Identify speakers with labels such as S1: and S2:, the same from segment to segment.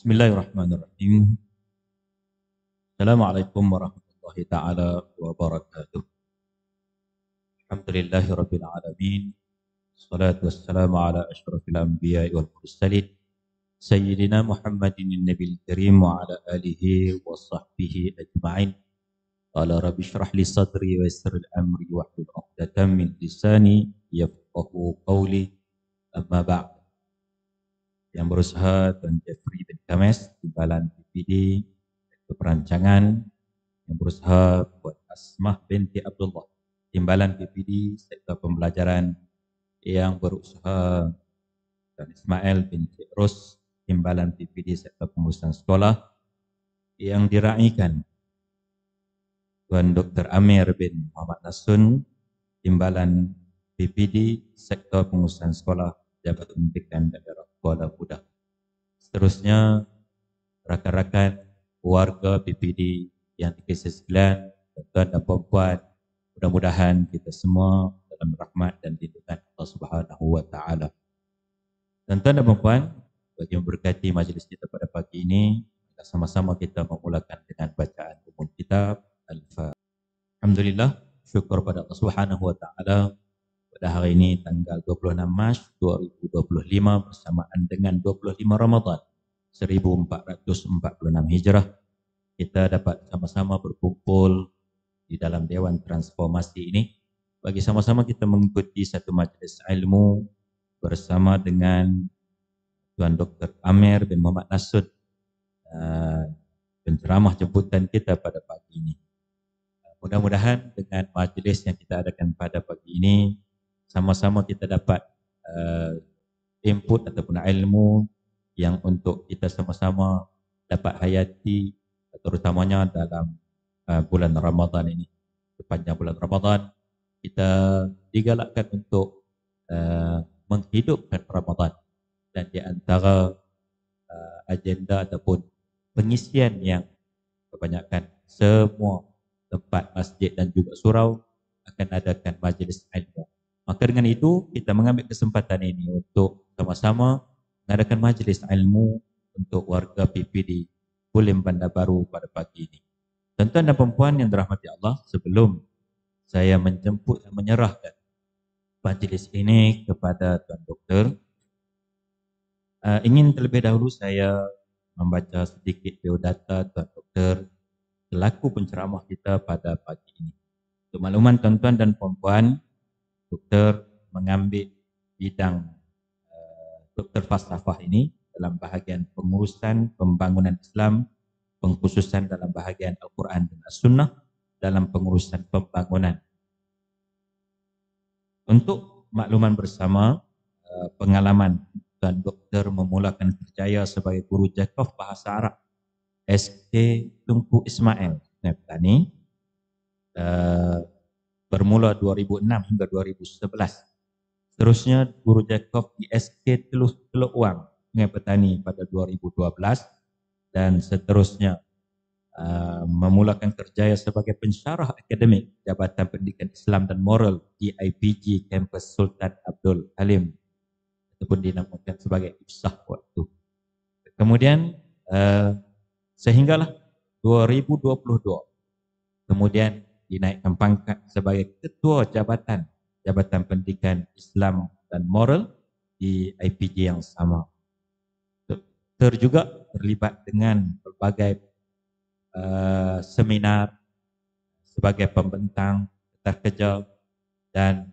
S1: Bismillahirrahmanirrahim. Assalamualaikum warahmatullahi taala wabarakatuh. Alhamdulillahi rabbil alamin. Salatu wassalamu ala asyrafil anbiya'i wal mursalin sayyidina Muhammadin nabil karim wa ala alihi wa sahbihi ajma'in. Qala rabbi shrah li sadri wa yassir li amri wahlul 'uqdatam min lisani yafqahu qawli. Amma ba'd. Yang berusaha Tuan Jeffrey bin Kames, Timbalan PPD, Perancangan, yang berusaha buat Asmah binti Abdullah, Timbalan PPD, Sektor Pembelajaran, yang berusaha Tuan Ismail bin Rus, Timbalan PPD, Sektor Pengurusan Sekolah, yang diraihkan Tuan Dr. Amir bin Muhammad Nasun, Timbalan PPD, Sektor Pengurusan Sekolah, Jabatan Pendidikan Daerah Kuala Budak. Seterusnya, rakan-rakan warga PPD yang dikasihi sekalian, tuan dan puan-puan, mudah-mudahan kita semua dalam rahmat dan lindungan Allah Subhanahu wa taala. Tuan-tuan dan puan-puan, bagi memberkati majlis kita pada pagi ini, sama-sama kita memulakan dengan bacaan umum kitab Al-Fatihah. Alhamdulillah, syukur pada Allah Subhanahu wa taala. Pada hari ini tanggal 26 Mac 2025 bersamaan dengan 25 Ramadan 1446 Hijrah, kita dapat sama-sama berkumpul di dalam Dewan Transformasi ini bagi sama-sama kita mengikuti satu majlis ilmu bersama dengan Tuan Dr. Amir bin Muhammad Nasud, penceramah jemputan kita pada pagi ini. Mudah-mudahan dengan majlis yang kita adakan pada pagi ini, sama-sama kita dapat input ataupun ilmu yang untuk kita sama-sama dapat hayati, terutamanya dalam bulan Ramadan ini. Sepanjang bulan Ramadan, kita digalakkan untuk menghidupkan Ramadan, dan di antara agenda ataupun pengisian yang kebanyakan semua tempat masjid dan juga surau akan adakan majlis ilmu. Maka dengan itu, kita mengambil kesempatan ini untuk sama-sama mengadakan majlis ilmu untuk warga PPD Bulim Bandar Baru pada pagi ini. Tuan-tuan dan puan-puan yang dirahmati Allah, sebelum saya menjemput dan menyerahkan majlis ini kepada Tuan Doktor, ingin terlebih dahulu saya membaca sedikit biodata Tuan Doktor selaku penceramah kita pada pagi ini. Untuk makluman tuan-tuan dan puan-puan, Doktor mengambil bidang Doktor Falsafah ini dalam bahagian pengurusan pembangunan Islam, pengkhususan dalam bahagian Al-Quran dan As-Sunnah dalam pengurusan pembangunan. Untuk makluman bersama, pengalaman Tuan Doktor memulakan kerjaya sebagai guru Jakob Bahasa Arab SK Tunku Ismail Neptani bermula 2006 hingga 2011. Seterusnya guru Jakob di SK Teluk Wang Sungai Petani pada 2012, dan seterusnya memulakan kerjaya sebagai pensyarah akademik Jabatan Pendidikan Islam dan Moral di IPG Kampus Sultan Abdul Halim ataupun dinamakan sebagai IPSAH waktu. Kemudian sehinggalah 2022 kemudian dinaikkan pangkat sebagai Ketua Jabatan Pendidikan Islam dan Moral di IPG yang sama. Doktor juga terlibat dengan berbagai seminar sebagai pembentang kerja dan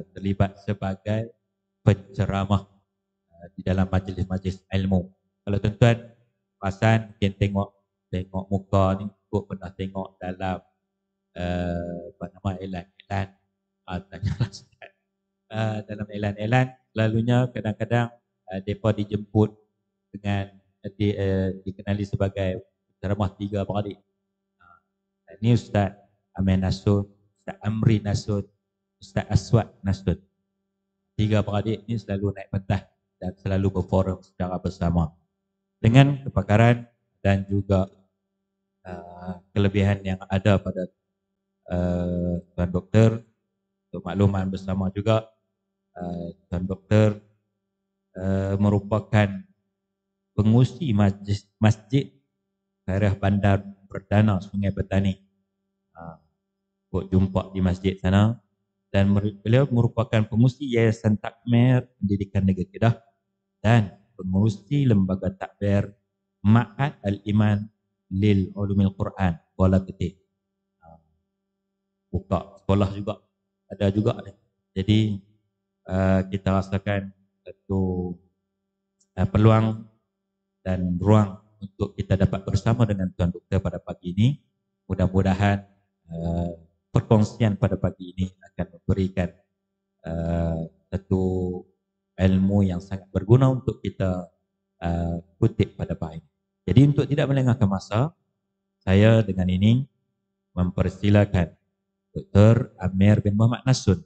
S1: terlibat sebagai penceramah di dalam majlis-majlis ilmu. Kalau tuan-tuan perasan, mungkin tengok muka ni, kok pernah tengok dalam iklan, tanyalah Ustaz. Dalam iklan-iklan, selalunya kadang-kadang mereka dijemput dengan dikenali sebagai ceramah 3 beradik. Ini Ustaz Amir Nasud, Ustaz Amri Nasud, Ustaz Aswad Nasud. 3 beradik ini selalu naik pentas dan selalu berforum secara bersama. Dengan kepakaran dan juga kelebihan yang ada pada Tuan Doktor, untuk makluman bersama juga, Tuan Doktor merupakan pengurusi masjid daerah Bandar Perdana Sungai Petani. Kok jumpa di masjid sana, dan beliau merupakan pengurusi Yayasan Takmir Pendidikan Negeri Kedah dan pengurusi Lembaga Takbir Ma'had Al-Iman Lil Ulumil Quran Kuala Ketih. Buka sekolah juga, ada juga. Jadi kita rasakan satu peluang dan ruang untuk kita dapat bersama dengan Tuan Doktor pada pagi ini. Mudah-mudahan perkongsian pada pagi ini akan memberikan satu ilmu yang sangat berguna untuk kita kutip pada pagi ini. Jadi untuk tidak melengahkan masa, saya dengan ini mempersilakan Dr. Amir bin Muhammad Nasun,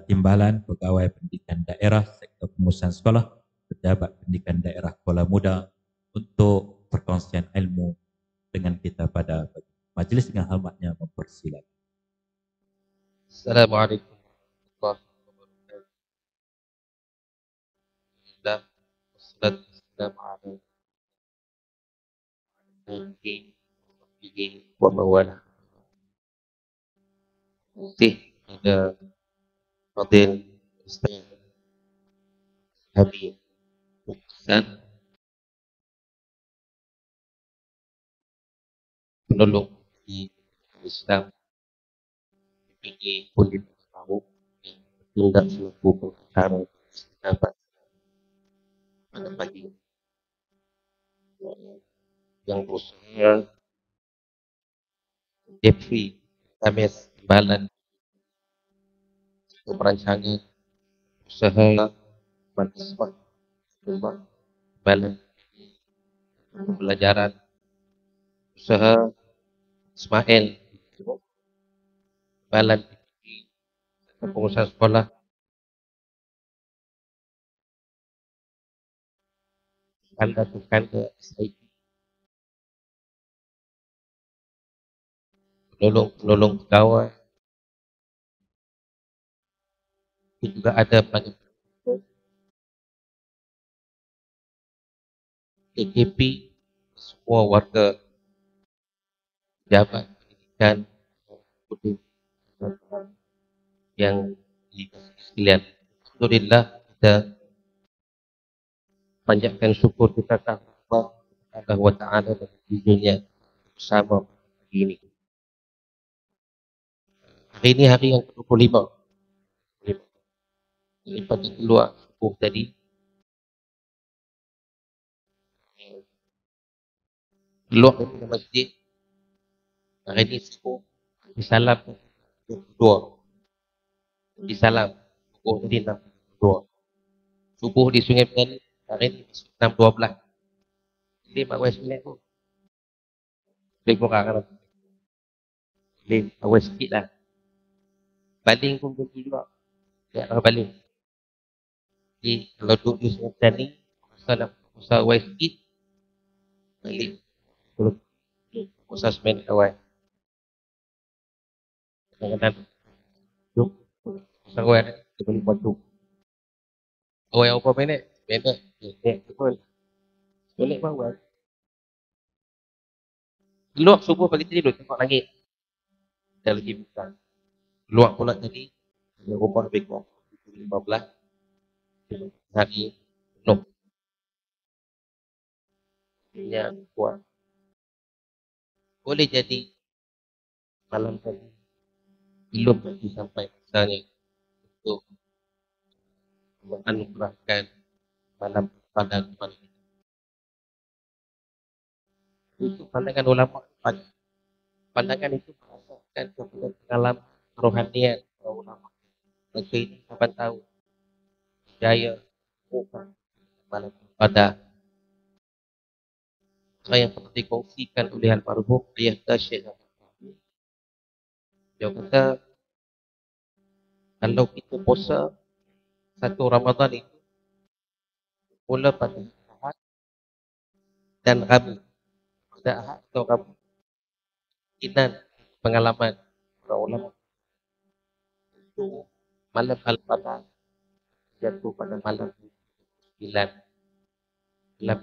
S1: Timbalan Pegawai Pendidikan Daerah Sektor Pengurusan Sekolah Pejabat Pendidikan Daerah Kuala Muda untuk perkongsian ilmu dengan kita pada pagi. Majlis dengan hormatnya mempersilakan.
S2: Assalamualaikum warahmatullahi wabarakatuh. Alhamdulillah, wassalatu wassalamu ala alihi wa mawala. Ada Fadil Ustaz Habib Ustaz penolong di Islam PPG Kulit Tahu tindak selaku pengacara dapat pada pagi yang berusaha Jeffrey Tamis Balan perancangan usaha Madrasah Balan pembelajaran usaha Ismail Balan pengusaha sekolah kanda SIP penolong pegawai juga ada pada KKP semua warga jabat pendidikan yang dikasihi sekalian. Alhamdulillah kita panjatkan syukur kita kepada Allah Subhanahu wa taala dan izinnya bersama hari ini. Hari ini hari yang ke-25. Daripada keluar subuh tadi. Keluar dari masjid. Hari ini subuh disalam 22. Disalam subuh tadi 62. Subuh di Sungai Petani hari ini 6.12. Jadi awal sembilan tu. Lebih kurang lah. Lebih awal sikit lah. Baling pun betul juga. Tak ada baling. Jadi kalau duduk di Sungai Petani, masa nak usaha awal sikit, balik. Kalau usaha semen awal. Kadang-kadang duduk usaha awal, kita boleh potong. Awal apa minit? Minit. Betul. Boleh pun awal. Keluar subuh pagi tadi duduk tengok langit. Dah lagi buka. Keluar pula tadi. Dia rumah lebih kurang 15. Hari penuh. Dia kuat. Boleh jadi malam tadi belum lagi sampai masanya untuk menganugerahkan malam pada kepada kita. Itu pandangan ulama. Pandangan itu berdasarkan kepada pengalaman rohanian para ulama. Mereka ini dapat tahu daya bukan malam pada yang pernah dikongsikan oleh almarhum ayah Syekh. Dia kata kalau kita puasa satu Ramadan itu mula pada Ahad dan Rabu. Pada Ahad atau Rabu. Inan pengalaman para ulama itu malam Al-Qadar jatuh pada malam 9 malam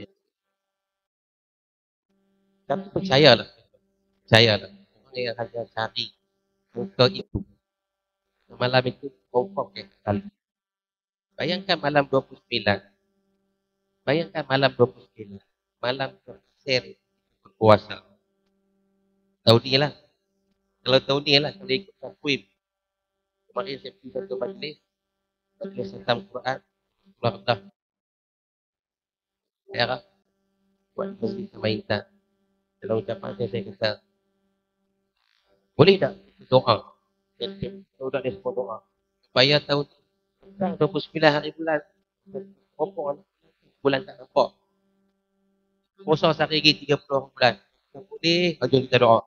S2: Tapi percayalah. Percayalah. Orang yang hanya cari muka itu. Malam itu confirm dia kali. Bayangkan malam 29. Bayangkan malam 29. Malam terakhir berpuasa. Tahun ni lah. Kalau tahun ni lah. Kalau ikut takwim. Kemarin saya pergi satu majlis. Majlis tentang Quran. Allah. Saya harap buat masjid sama Intan. Dalam ucapan saya kata, boleh tak doa? Kalau tak dia semua doa. Supaya tahun 29 hari bulan. Opok bulan tak nampak. Puasa sehari lagi 30 bulan. Boleh, ajar kita doa.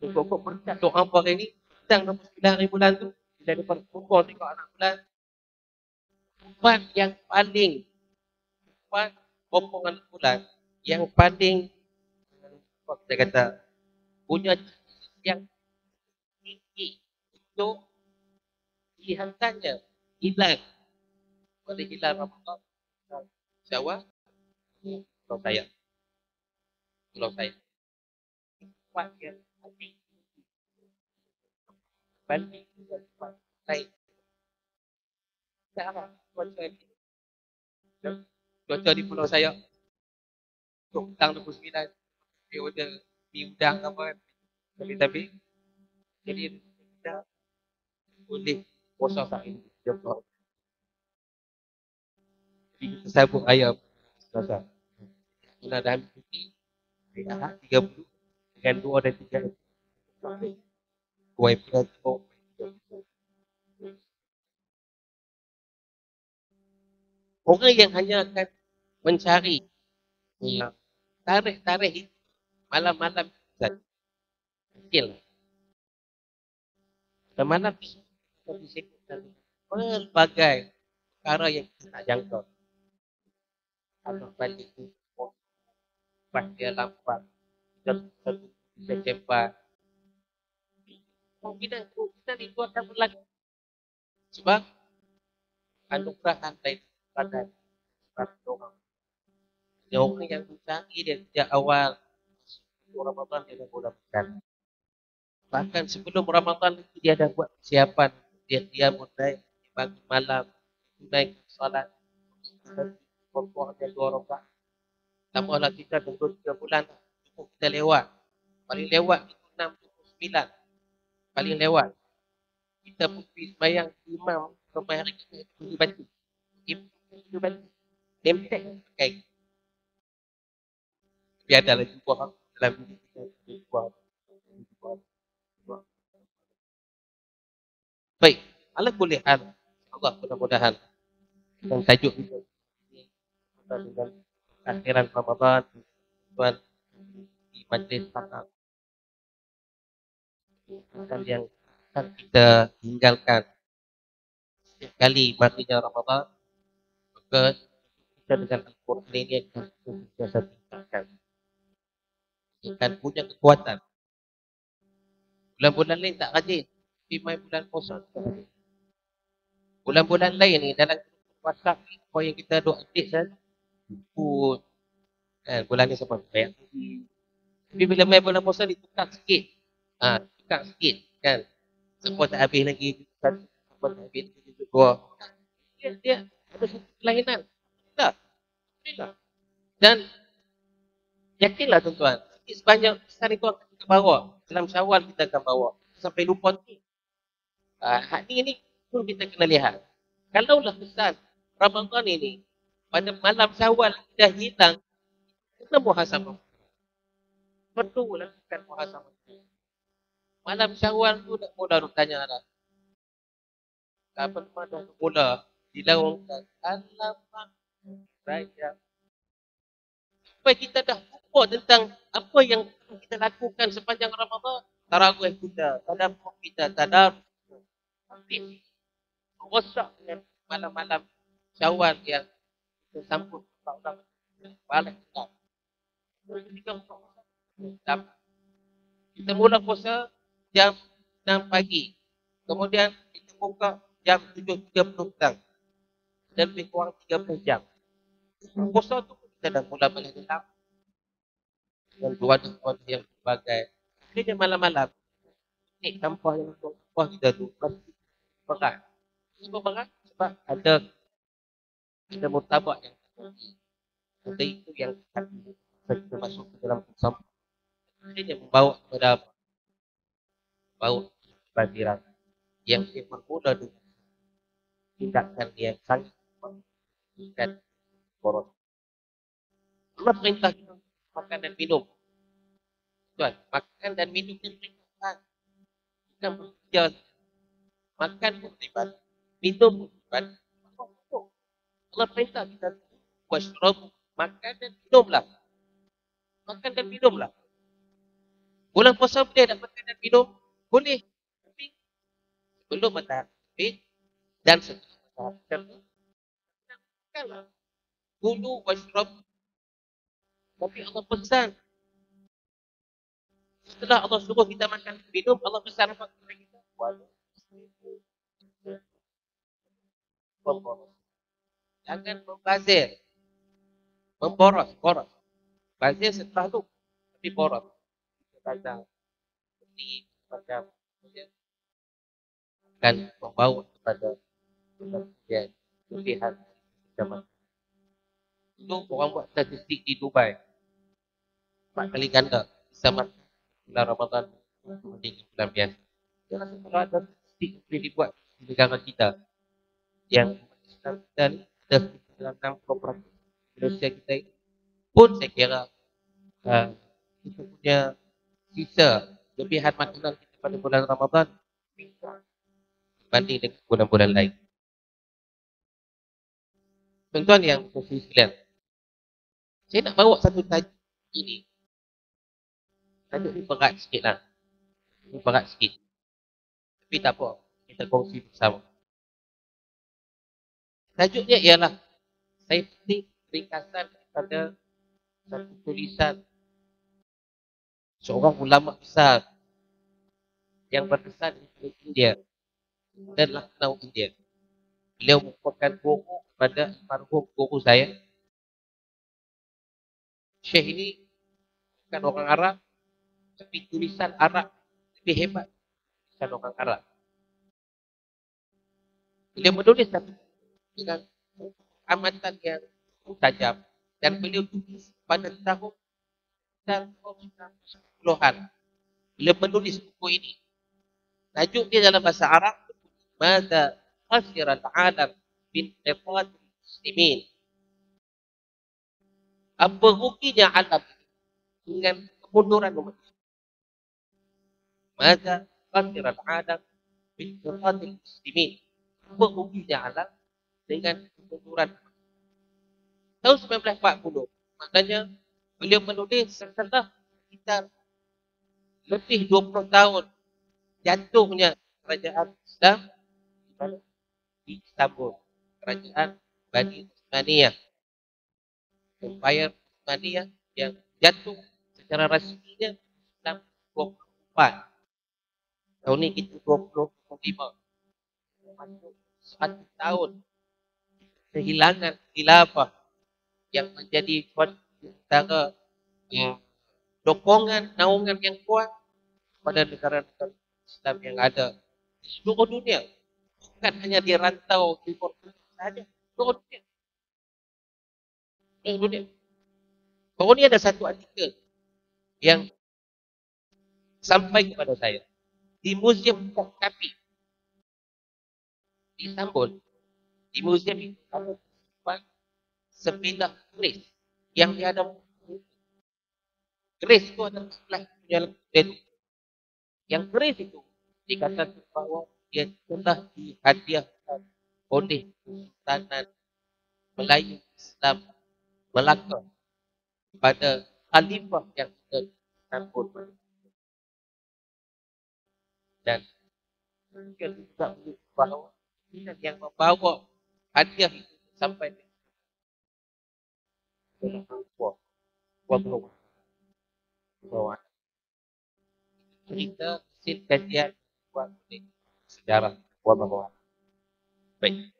S2: Pokok berkat doa apa hari ni? Tentang 29 hari bulan tu. Bila depan pokok tengok anak bulan. Tempat yang paling tempat pokok anak bulan yang paling kita kata punya yang tinggi untuk kelihatannya hilal pada hilal Ramadan Syawal kalau saya tempat yang paling tempat lain cara cuaca di pulau saya tentang 29 dia order diundang apa tapi jadi kita boleh puasa sehari jadi kita sabuk ayam puasa kita dah ambil cuti hari Ahad 30 dengan 2 dan 3 dua episode orang yang hanya akan mencari tarikh-tarikh malam-malam saja. Kecil. Malam disebutkan pelbagai perkara yang kita tak jangka. Kalau balik itu, pas dia lambat, satu September. Kemungkinan itu akan berlaku. Sebab anugerah lain pada orang. Dia orang yang mencari dia sejak awal Ramadan dia dah mulakan. Bahkan sebelum Ramadan dia dah buat persiapan. Dia mulai bangun malam, naik salat, berpuasa dia 2 rakaat. Tambahlah kita tunggu 3 bulan, cukup kita lewat. Paling lewat itu 6 9. Paling lewat. Kita pergi sembahyang imam sampai hari kita pergi batu. Pergi batu. Dempet pakai. Dia ada lagi buah dalam buah. Baik, ala kulli hal. Allah mudah-mudahan dan tajuk kita dengan akhiran Ramadan tuan di majlis tanam yang akan kita tinggalkan setiap kali matinya Ramadan maka kita dengan Al-Quran ini akan kita tinggalkan akan punya kekuatan. Bulan-bulan lain tak rajin tapi main bulan puasa bulan-bulan lain ni dalam WhatsApp ni apa yang kita duk update saja pun bulan ni semua banyak tapi bila main bulan puasa ditukar sikit tukar sikit kan semua tak habis lagi semua tak habis lagi dua dia ada satu kelainan tak dan yakinlah tuan-tuan sebanyak besar itu akan kita bawa dalam Syawal kita akan bawa sampai lupa ni hati ni pun kita kena lihat kalaulah besar Ramadan ini pada malam Syawal dah hilang kena muhasabah perlulah kan muhasabah malam Syawal tu dah mula tanya dah kapan dah mula dilaungkan alamak raya supaya kita dah lupa tentang apa yang kita lakukan sepanjang Ramadan tarawih kita tadabbur kita tadarus rosak dengan malam-malam Syawal yang kita sambut balik kita kita mula puasa jam 6 pagi kemudian kita buka jam 7.30 petang dan lebih kurang 30 jam puasa tu kita kita dah mula gelap dengan dua yang berbagai. Akhirnya malam-malam, ni sampah yang sampah kita tu pasti berat. Sebab berat? Sebab ada mutabak yang ada itu yang kita masuk ke dalam sampah. Akhirnya membawa kepada apa? Bau bandiran yang dia bermula dengan tindakan dia sangat dan boros. Allah perintah kita makan dan minum. Tuan, makan dan minum ni perintah. Bukan bekerja. Makan pun ribat. Minum pun ribat. Allah perintah kita washrab, makan dan minumlah. Makan dan minumlah. Bulan puasa boleh nak makan dan minum? Boleh. Tapi sebelum matahari terbit dan setelah matahari terbit, makanlah. Kulu washrab. Tapi Allah pesan. Setelah Allah suruh kita makan dan minum, Allah pesan apa kepada kita? Memboros. Jangan membazir. Memboros. Boros. Bazir setelah tu. Tapi boros. Kita seperti macam akan membawa kepada kelebihan zaman. Itu orang buat statistik di Dubai 4 kali ganda bisa masuk bulan Ramadan berbanding bulan biasa. Saya rasa kalau ada statistik yang boleh dibuat di negara kita yang Islam kita ni ada dalam 60% Malaysia kita ini, pun saya kira kita punya sisa lebihan makanan kita pada bulan Ramadan berbanding dengan bulan-bulan lain. Tuan-tuan yang saya sekalian, saya nak bawa satu tajuk ini. Tajuk ni berat sikit lah. Ini berat sikit. Tapi tak apa. Kita kongsi bersama. Tajuknya ialah saya petik ringkasan daripada satu tulisan seorang ulama besar yang berkesan di India dan Lucknow, India. Beliau merupakan guru kepada almarhum guru saya. Syekh ini bukan orang Arab, tapi tulisan Arab lebih hebat bukan orang Arab. Beliau menulis dengan amatan yang tajam dan beliau tulis pada tahun 1910-an. Beliau menulis buku ini. Tajuk dia dalam bahasa Arab, Mada khasira al-alam bin qitad muslimin. Apa ruginya alam dengan kemunduran umat? Mada khasira al-alam bin qitad muslimin. Apa ruginya alam dengan kemunduran? Tahun 1940, maknanya beliau menulis setelah sekitar lebih 20 tahun jatuhnya kerajaan Islam di Istanbul, kerajaan Bani Utsmaniyah, Empire Utsmaniyah yang jatuh secara rasminya Islam 24. Tahun ini kita 25. Masuk 1 tahun kehilangan khilafah yang menjadi suatu antara dokongan, naungan yang kuat pada negara-negara Islam yang ada di seluruh dunia. Bukan hanya di rantau Timur Tengah sahaja, seluruh dunia. Seluruh dunia. Baru ni ada satu artikel yang sampai kepada saya di Museum Kapi di Istanbul. Di museum itu ada sebilah keris yang dia ada. Keris itu adalah yang keris itu dikatakan bahawa dia telah dihadiahkan oleh Sultanan Melayu Islam Melaka pada khalifah yang sudah disambut. Dan dia juga menyebut bahawa yang membawa hadiah itu sampai ke bawah cerita sin kajian buat sejarah bawah. Baik.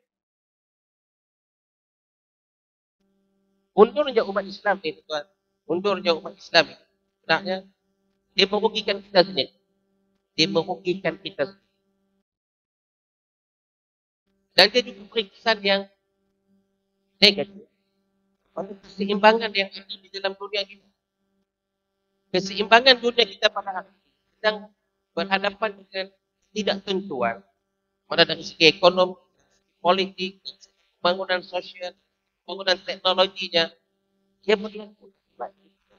S2: Undurnya umat Islam ni tuan. Undurnya umat Islam ni. Sebenarnya dia merugikan kita sendiri. Dia merugikan kita sendiri. Dan dia juga beri kesan yang negatif. Pada keseimbangan yang ada di dalam dunia kita. Keseimbangan dunia kita pada hari ini sedang berhadapan dengan tidak tentuan. Mana dari segi ekonomi, politik, pembangunan sosial, pembangunan teknologinya, dia berlaku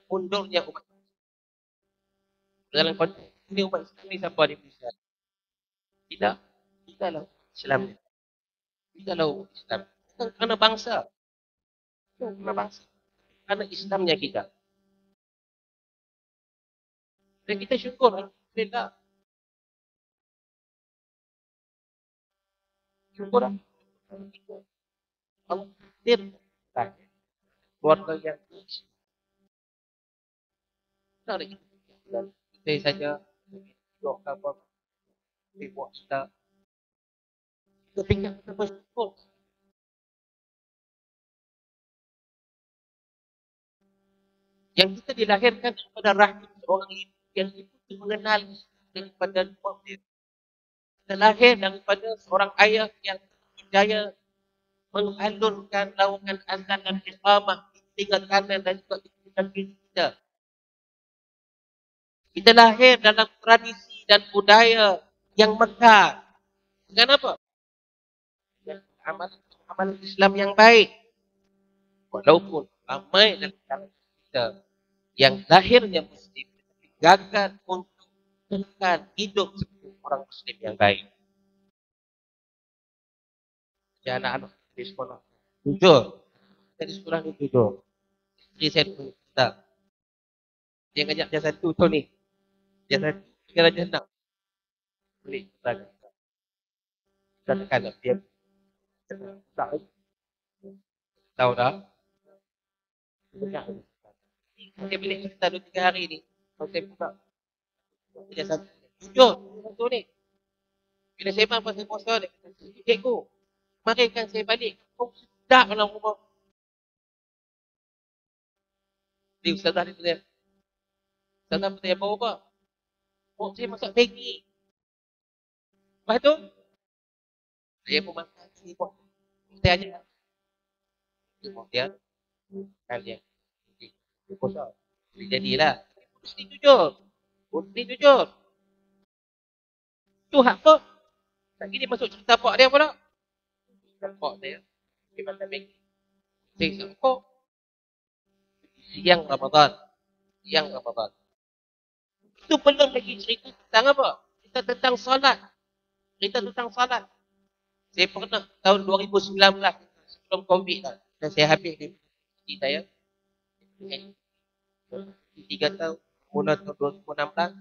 S2: mundurnya umat Islam. Dalam konteks ini umat Islam ini siapa dia bisa? Kita lah Islam. Kita lah umat Islam. Bukan kerana bangsa. Bukan kerana bangsa. Kerana Islamnya kita. Dan kita syukur. Alhamdulillah. Syukur lah. Allah hadir. Keluarga yang kita saja doa apa buat kita fikir kita bersyukur. Yang kita dilahirkan daripada rahim seorang ibu yang ibu mengenal daripada dia. Kita lahir daripada seorang ayah yang berjaya mengalunkan lawangan azan dan iqamah di telinga kanan dan juga di telinga kiri kita. Kita lahir dalam tradisi dan budaya yang megah. Kenapa? Amalan Islam yang baik. Walaupun ramai dalam kalangan kita yang lahirnya Muslim, tetapi gagal untuk tekan hidup seperti orang Muslim yang baik. Ya, anak-anak di sekolah jujur. Di sekolah ni jujur. Isteri saya cerita. Dia ngajak dia satu tu ni. Dia satu, kira dia nak. Boleh, kita tekan dia. Tak. Tahu dah. Dia boleh cerita 2-3 hari ni. Kalau saya buka. Dia satu. Jujur. Satu ni. Bila saya pasal puasa dia kata, cikgu, mari kan saya balik. Kau sedap dalam rumah. Dia ustazah dia kata, ustazah kata yang bawa apa? Oh, saya masak Maggi. Lepas tu, saya pun masak. Saya ajak. Dia, kan dia. Dia puasa. Dia jadilah. Mesti jujur. Mesti jujur. Tu hak apa? Tak kira dia masuk cerita pak dia pula. Pak dia. Dia masak Maggi. Saya isap kok. Siang Ramadan. Siang Ramadan. Itu belum lagi cerita tentang apa? Cerita tentang salat. Cerita tentang salat. Saya pernah tahun 2019 sebelum COVID lah. Dan saya habis di saya. 3 tahun. Mula tahun 2016.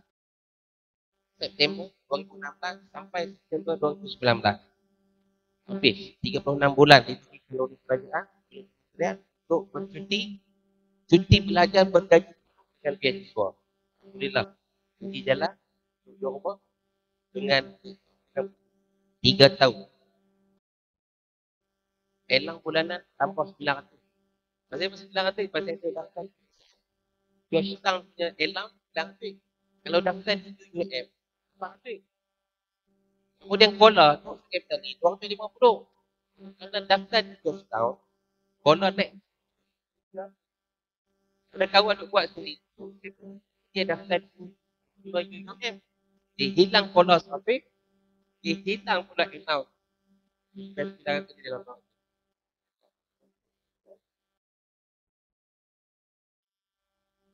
S2: September 2016 sampai September 2019. Habis 36 bulan di Kalori Kerajaan. Kemudian untuk bercuti. Cuti belajar bergaji dengan beasiswa. Alhamdulillah. Di jalan, duduk rumah dengan 3 tahun. Elang bulanan tambah 900. Pasal pasal 900, pasal saya daftar. Dia setang punya elang, 900. Kalau daftar di UUM, 400. Kemudian kola, tu capital ni, 250. Kalau daftar di setang, kola naik. Kalau kawan nak buat sendiri, dia daftar di UUM. Dia hilang kola sampai, dia hilang pula account. Dan kita akan jadi dalam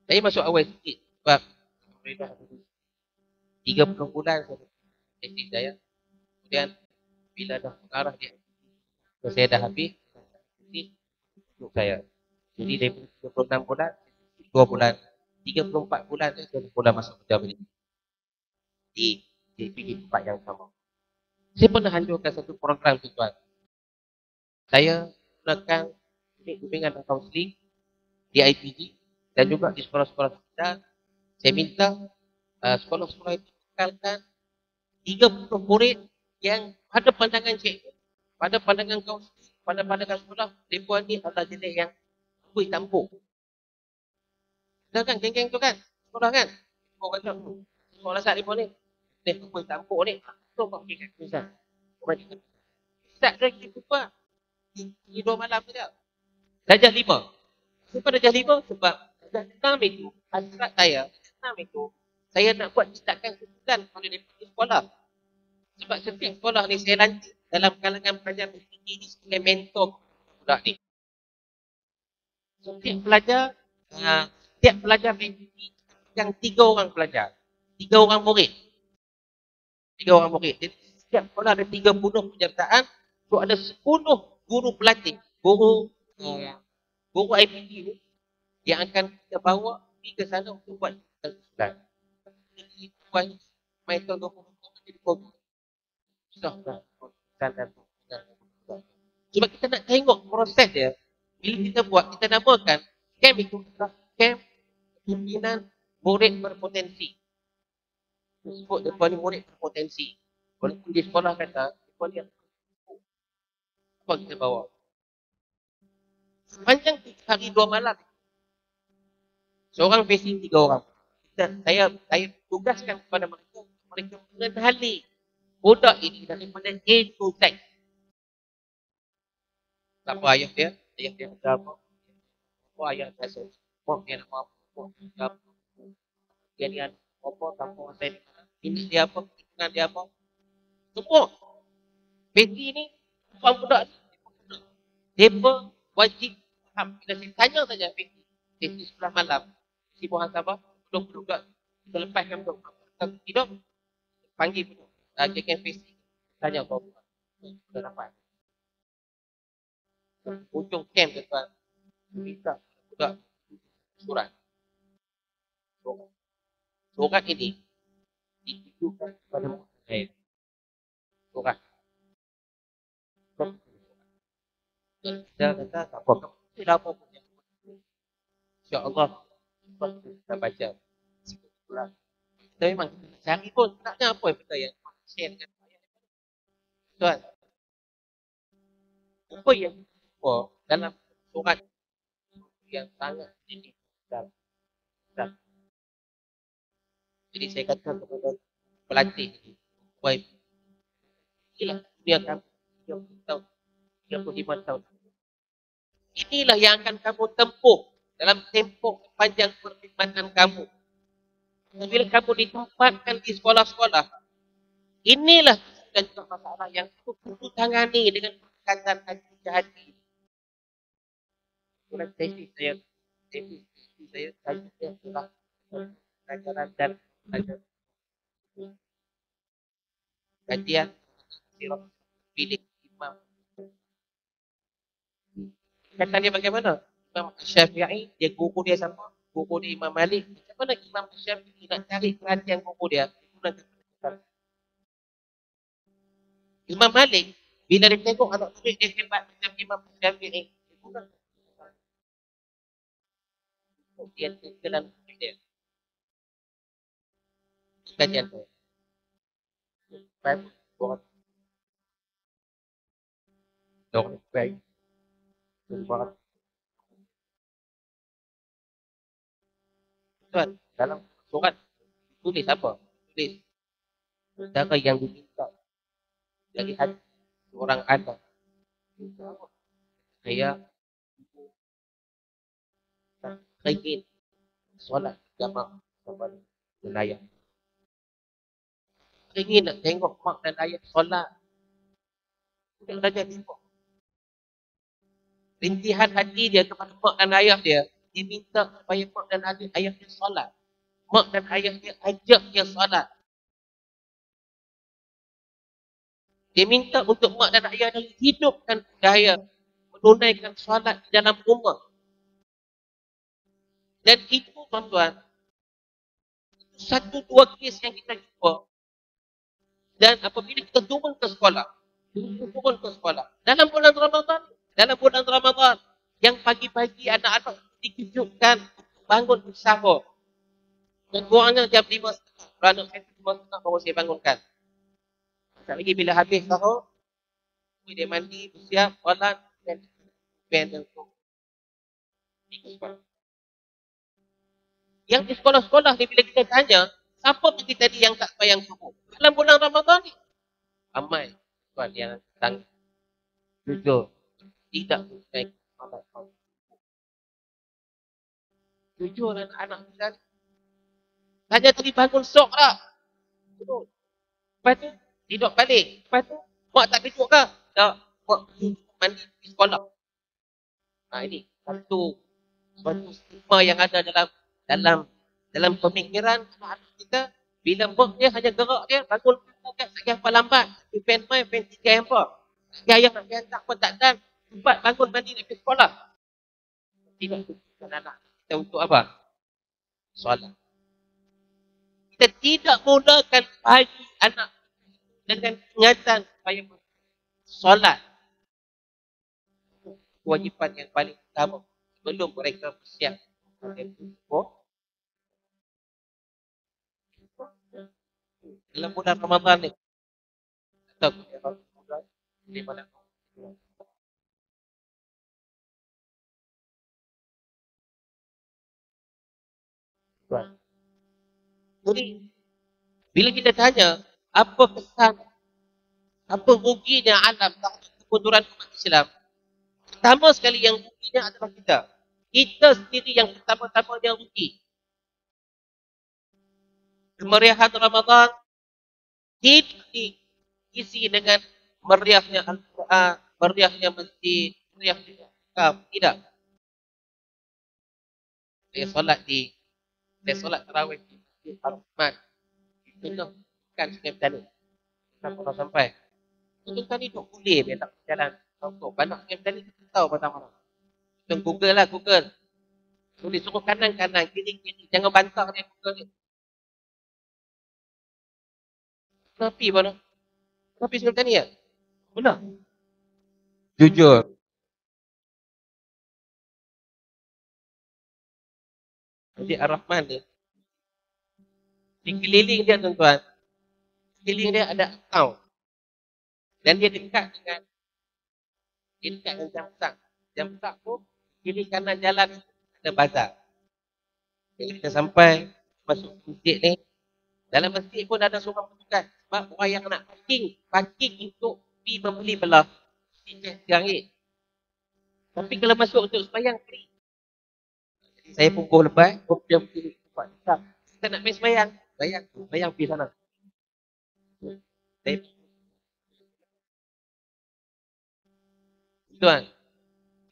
S2: saya masuk awal sikit sebab 30 bulan saya. Kemudian bila dah mengarah dia, saya dah habis untuk saya. Jadi dari 36 bulan, 2 bulan, 34 bulan saya mula masuk kerja balik. Di pergi tempat yang sama. Saya pernah hancurkan satu program tuan. Saya gunakan bimbingan dan kaunseling di IPG dan juga di sekolah-sekolah kita. Saya minta sekolah-sekolah itu bekalkan 30 murid yang pada pandangan cikgu, pada pandangan kaunseling, pada pandangan sekolah, mereka ni adalah jenis yang kuih tampuk. Dah kan, geng-geng tu kan? Sekolah kan? Orang kata, sekolah saat ni pun ni. Dia kuih tampuk ni. Tu kau pergi kat Ustaz. Ustaz dah kita jumpa. Tidur malam je. Darjah 5. Kenapa darjah 5? Sebab darjah 6 itu, hasrat saya, 6 itu, saya nak buat cetakan kesulitan pada daripada sekolah. Sebab setiap sekolah ni saya lantik dalam kalangan pelajar PCG ni sebagai mentor budak ni. Setiap pelajar PCG yang 3 orang pelajar. 3 orang murid. 3 orang murid. Jadi, setiap sekolah ada 30 penyertaan. So ada 10 guru pelatih. Guru IPT ni yang akan kita bawa pergi ke sana untuk buat kesulitan. Jadi, buat mentor 20 jadi program. Susah. Sebab kita nak tengok proses dia. Bila kita buat, kita namakan camp itu adalah camp pimpinan murid berpotensi. Sebut depan ni murid berpotensi. Walaupun di sekolah kata, depan ni apa kita bawa. Sepanjang 3 hari 2 malam, seorang facing 3 orang. Saya tugaskan kepada mereka mengenali budak ini daripada A to Z. Siapa ayah dia? Ayah dia ada apa? Apa ayah dia? Apa dia nama apa? Dia ni apa? Kampung saya ini dia apa? Keturunan dia apa? Semua. Peti ni, bukan budak ni. Mereka wajib faham. Bila saya tanya saja Peti, sesi sebelah malam, si muhasabah, belum budak. Kita lepaskan untuk tidur, panggil pun. JKM Peti, tanya kau. Sudah dapat. Ujung camp tu tuan, minta budak surat. Surat ini ditujukan kepada saya. Surat. Kita kata tak apa. Tidak apa pun. InsyaAllah kita baca. Kita memang cari pun. Taknya apa yang kita yang share dengan saya. Tuan. Apa yang kita dalam surat yang sangat ini. Jadi saya kata kepada pelatih baik. Inilah dunia kamu 30 tahun, 35 tahun. Inilah yang akan kamu tempuh dalam tempoh sepanjang perkhidmatan kamu. Bila kamu ditempatkan di sekolah-sekolah, inilah dan juga masalah yang kamu tangani dengan perkataan hati-hati. Itulah tesis saya adalah pelajaran dan kajian sirah pilih imam. Kata dia bagaimana? Imam Syafi'i, dia guru dia siapa? Guru dia Imam Malik. Macam mana Imam Syafi'i nak cari perhatian guru dia? Imam Malik, bila dia tengok anak murid dia hebat macam Imam Syafi'i, dia tenggelam dia. Kajian tu. Baik, buat. Dok, baik. Buat. Tuan, dalam surat tulis apa? Tulis cara yang diminta dari hati seorang anak. Saya ingin solat jamaah kepada wilayah. Ingin nak tengok mak dan ayah solat. Dia belajar tengok. Rintihan hati dia kepada mak dan ayah dia, dia minta supaya mak dan ayah dia solat. Mak dan ayah dia ajak dia solat. Dia minta untuk mak dan ayah dia hidupkan budaya menunaikan solat di dalam rumah. Dan itu tuan-tuan, satu dua kes yang kita jumpa. Dan apabila kita turun ke sekolah, dalam bulan Ramadan, yang pagi-pagi anak-anak dikejutkan bangun bersahur. Dan kurangnya jam 5.30. Kerana saya 5.30 baru saya bangunkan. Tak lagi bila habis sahur, dia mandi, bersiap, solat, dan Yang di sekolah-sekolah ni bila kita tanya, siapa pergi tadi yang tak sembahyang subuh? Dalam bulan Ramadan ni. Ramai tuan yang datang jujur. Tidak mempunyai solat fardu. Jujur anak-anak kita. Tanya tadi bangun sok tak? Betul. Lepas tu, tidur balik. Lepas tu, mak tak kejut ke? Tak. Mak mandi di sekolah. Ini satu stigma yang ada dalam pemikiran anak kita. Bila mak dia hanya gerak dia, bangun sakit apa lambat. Pen main, pen 3 yang apa. Sakit ayam nak biar tak pun tak dan. Cepat bangun mandi nak pergi sekolah. Tidak tunjukkan anak kita untuk apa? Solat. Kita tidak mulakan pagi anak dengan ingatan supaya solat. Kewajipan yang paling utama sebelum mereka bersiap. Dalam bulan Ramadan ni. Atau bulan di mana? Jadi, bila kita tanya, apa kesan, apa ruginya alam kemunduran umat Islam? Pertama sekali yang ruginya adalah kita. Kita sendiri yang pertama-tama yang rugi. Kemeriahan Ramadan tidak diisi dengan meriahnya Al-Quran, meriahnya masjid, meriahnya Islam. Tidak. Saya solat tarawih di Al-Quran. Itu kan Sungai Petani. Kita pernah sampai. Itu kan hidup boleh dia tak berjalan. Banyak Sungai Petani kita tahu pertama. Kita Google lah, Google. Tulis suruh kanan-kanan, kiri-kiri. Jangan bantah dia Google ni. Kenapa mana? Kenapa Sungai Petani ya? Benar. Jujur. Jadi Ar-Rahman ni. Di keliling dia tuan-tuan. Keliling dia ada account. Dan dia dekat dengan jam besar. Jam besar tu, kiri kanan jalan ada bazar. Jadi kita sampai masuk masjid ni. Dalam masjid pun ada seorang petugas. Sebab orang yang nak parking untuk pergi membeli belah. RM3. Tapi kalau masuk untuk sembahyang free. Jadi saya pukul lepas, dia pergi tempat besar. Kita nak main sembahyang. Sembahyang pergi sana. Tuan,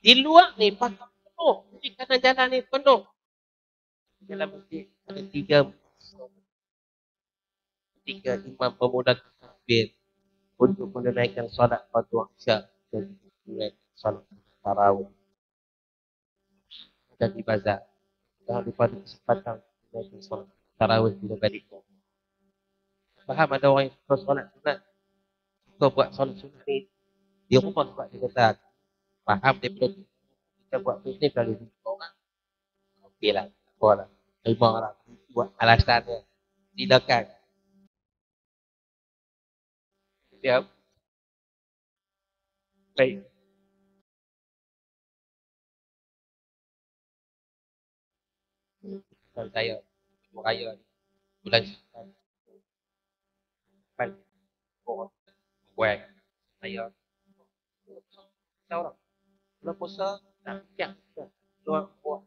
S2: di luar ni pasal penuh. Di kanan jalan ni penuh. Dalam masjid ada tiga imam pemuda takbir untuk menunaikan solat fardu isya dan solat tarawih. Dan di bazar. Jangan lupa kesempatan menunaikan solat tarawih bila balik. Faham ada orang yang suka solat sunat. Suka buat solat sunat ni di rumah sebab dia kata faham daripada kita buat bisnes kali ni orang. Okeylah, apalah. Terima lah buat alasan dia. Silakan. Siap. Baik. Saya raya bulan Syawal. Buat saya tahu tak? Bulan puasa tak siap. Luar buat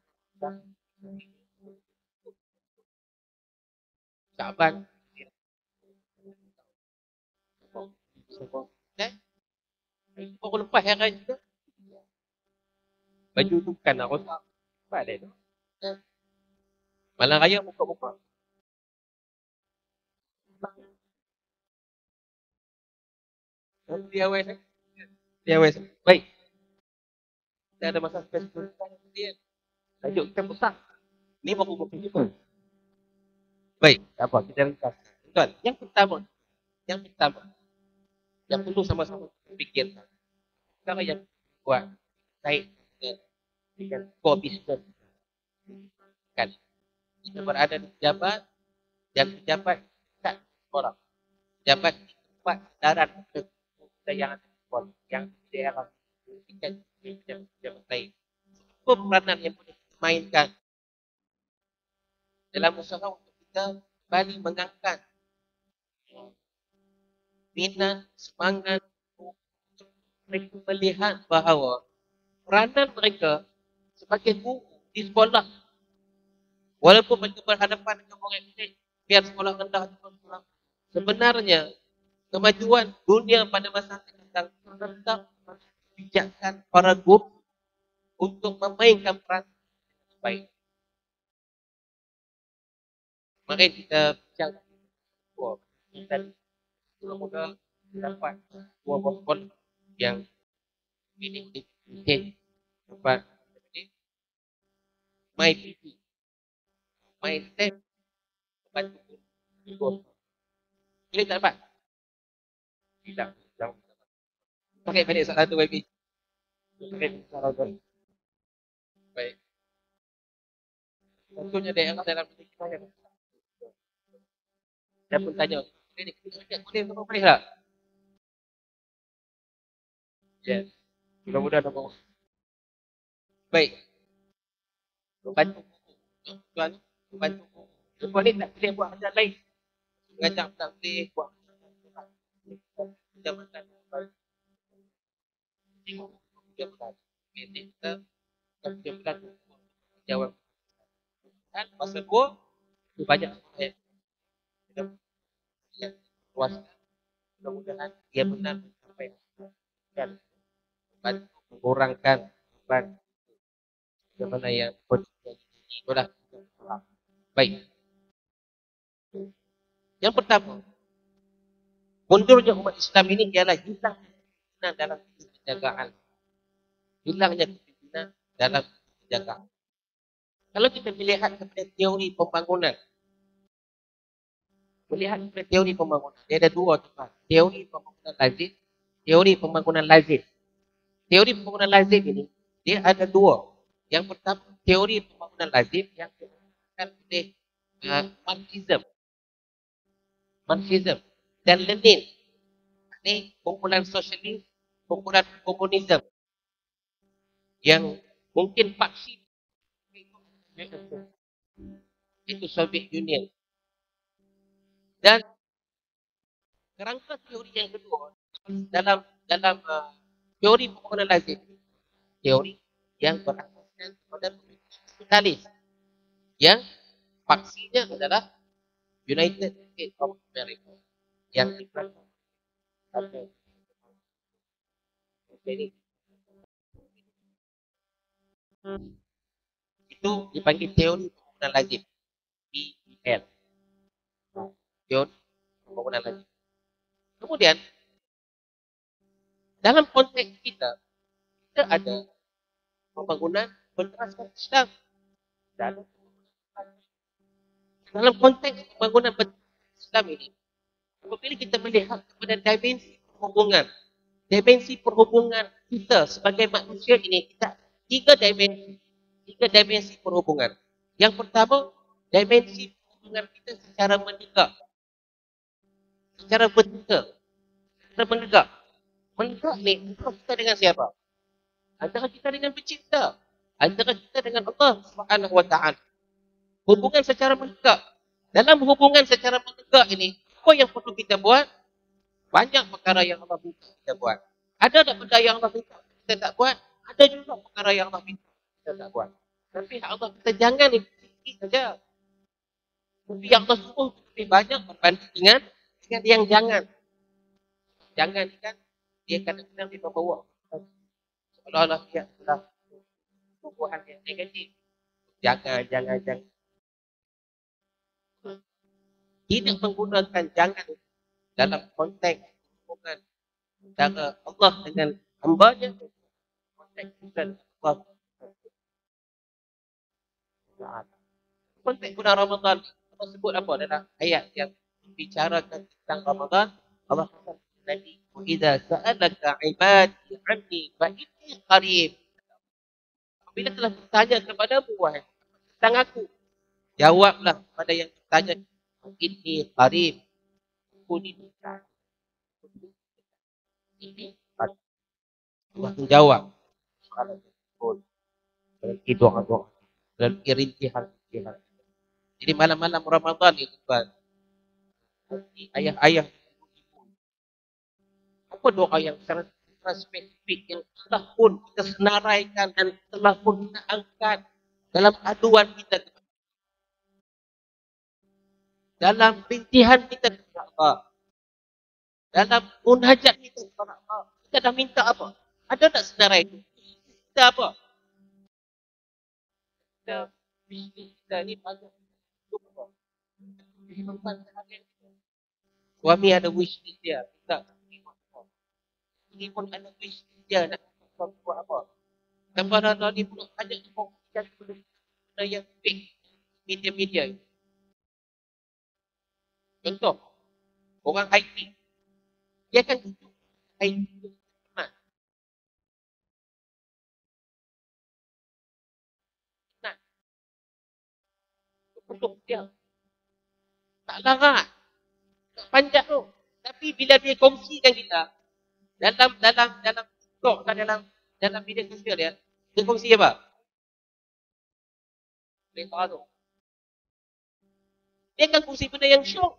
S2: Syaban. Baru lepas hari raya juga. Baju tu bukan nak rosak. Balik tu. Malam raya buka-buka. Dia baik. Kita ada masa spesifik dia. Tajuk kita besar. Ni baru berapa? Baik, tak apa, kita ringkas. Tuan, yang pertama yang perlu sama-sama fikirkan. Perkara yang buat baik dengan core business. Kan? Kita berada di pejabat dan pejabat tak orang. Pejabat di tempat darat kita yang ada di sekolah, yang di daerah. Kita pejabat lain. Apa peranan yang boleh mainkan dalam usaha untuk kita kembali mengangkat minat, semangat mereka melihat bahawa peranan mereka sebagai guru di sekolah, walaupun mereka berhadapan dengan orang murid, biar sekolah rendah ataupun sekolah, sebenarnya kemajuan dunia pada masa akan datang terletak pada kebijakan para guru untuk memainkan peran baik. Mari kita bincang kita mula-mula dapat dua buah sekolah yang ini dapat My PP, My Step, dapat dua. Boleh tak dapat? Tidak. Pakai balik salah satu YB. Pakai salah satu. Baik. Contohnya daerah dalam negeri saya. Saya pun tanya, boleh ke boleh tak? Yes. Mudah-mudahan dapat. Baik. Bantu. Tuan, bantu. Tuan ni tak boleh buat macam lain. Ngajak tak boleh buat. Kita makan. Tengok. Dia bukan. Kita dia bukan. Jawab. Kan masa dua, itu banyak saya. Yang luas. Mudah-mudahan dia benar sampai dan mengurangkan beban bagaimana yang itulah. Baik. Yang pertama, mundurnya umat Islam ini ialah hilang kepimpinan dalam penjagaan. Hilangnya kepimpinan dalam penjagaan. Kalau kita melihat kepada teori pembangunan, dia ada dua tempat. Teori pembangunan lazim, teori pembangunan lazim. Teori pembangunan lazim ini, dia ada dua. Yang pertama, teori pembangunan lazim yang dikatakan oleh Marxism dan Lenin. Ini kumpulan sosialis, kumpulan komunisme yang mungkin faksi itu Soviet Union. Dan kerangka teori yang kedua dalam teori pembangunan lazim, teori yang berasaskan pada kapitalis yang faksinya adalah United States of America yang dipelajari. Jadi itu dipanggil teori pembangunan lazim, PEL. Teori pembangunan lazim. Kemudian dalam konteks kita ada pembangunan berasaskan Islam. Dalam konteks pembangunan Islam ini, apabila kita melihat kepada dimensi perhubungan kita sebagai manusia ini, kita tiga dimensi perhubungan. Yang pertama, dimensi perhubungan kita secara menegak, secara vertikal, secara menegak. Menegak ni kita dengan siapa? Antara kita dengan pencipta, antara kita dengan Allah Subhanahu Wa Taala. Hubungan secara menegak. Dalam hubungan secara menegak ini, apa yang perlu kita buat? Banyak perkara yang Allah minta kita buat. Ada tak benda yang Allah minta kita tak buat? Ada juga perkara yang Allah minta kita tak buat. Tapi Allah kita jangan ikut saja. Tapi yang Allah suruh lebih banyak berbanding dengan yang jangan. Jangan kan dia kadang-kadang dia membawa seolah-olah dia adalah tubuhan yang negatif. Jangan. Tidak menggunakan jangan dalam konteks hubungan antara Allah dengan hamba-Nya, konteks bulan Allah. Konteks bulan Ramadan, Allah sebut apa dalam ayat yang bicarakan tentang Ramadan? Allah kata tadi, "Wa idza sa'alaka 'ibadi 'anni fa inni qarib." Apabila telah bertanya kepadamu wahai tentang aku, jawablah pada yang bertanya, "Inni qarib." Aku ni dekat. Ini Allah menjawab soalan tersebut. Berarti doa-doa melalui rintihan-rintihan. Jadi malam-malam Ramadan itu kan, ayah-ayah, apa doa yang sangat spesifik yang telah pun kita senaraikan dan telah pun kita angkat dalam aduan kita, dalam rintihan kita kepada Allah, dalam munajat kita kepada Allah. Kita dah minta apa? Ada tak senarai itu? Kita apa? Kita ni banyak kehidupan seharian kita. Suami ada wish list dia, minta ini pun ada wish list dia nak suami buat apa. Tanpa ada ni pun banyak kongsikan benda yang fake media-media. Contoh, orang IT, dia akan tunjuk IT itu benar. Benar. Untuk dia. Tak larang. Tak panjang tu. Tapi bila dia kongsikan kita, dalam TikTok dan dalam media sosial dia kongsi apa? Berita tu. Dia akan kongsi benda yang syok.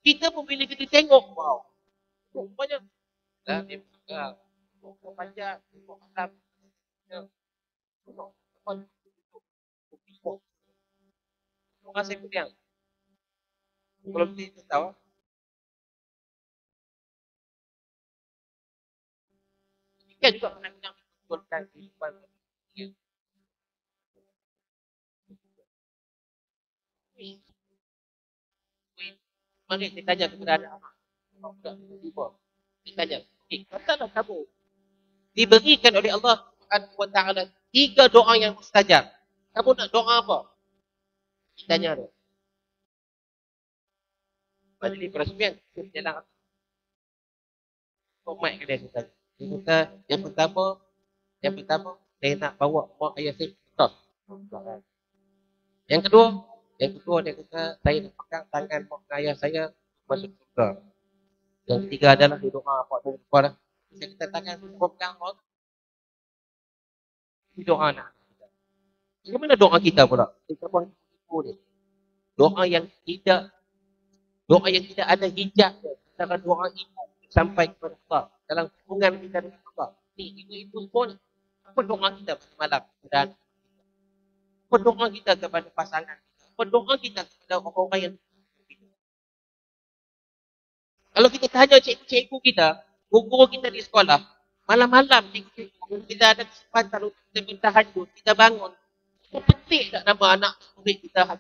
S2: Kita pun bila kita tengok, wow. Banyak. Dah dia bercakap. Panjang. Alam. Terima kasih Kudiang. Kalau kita tahu, kita juga pernah bilang betulkan kehidupan dia. Mari saya tanya kepada anak-anak. Saya tanya, katalah kamu diberikan oleh Allah Subhanahu wa taala 3 doa yang mustajab. Kamu nak doa apa? Saya tanya dia. Majlis perasmian, jalan format ke dia kata. Dia kata, yang pertama, saya nak bawa mak ayah saya ke. Yang kedua dia kata, saya nak pegang tangan mak ayah saya masuk surga. Yang ketiga adalah dia doa apa pun apa. Saya kata tangan semua pegang mak. Doa nak. Bagaimana doa kita pula? Kita pun ni. Doa yang tidak ada hijab antara doa ibu sampai kepada Allah dalam hubungan kita dengan Allah. Ni ibu-ibu pun apa doa kita malam dan apa doa kita kepada pasangan, apa doa kita kepada orang-orang yang kalau kita tanya cikgu-cikgu kita, guru kita di sekolah, malam-malam kita ada kesempatan untuk kita bertahajud, kita bangun, kita petik tak nama anak murid kita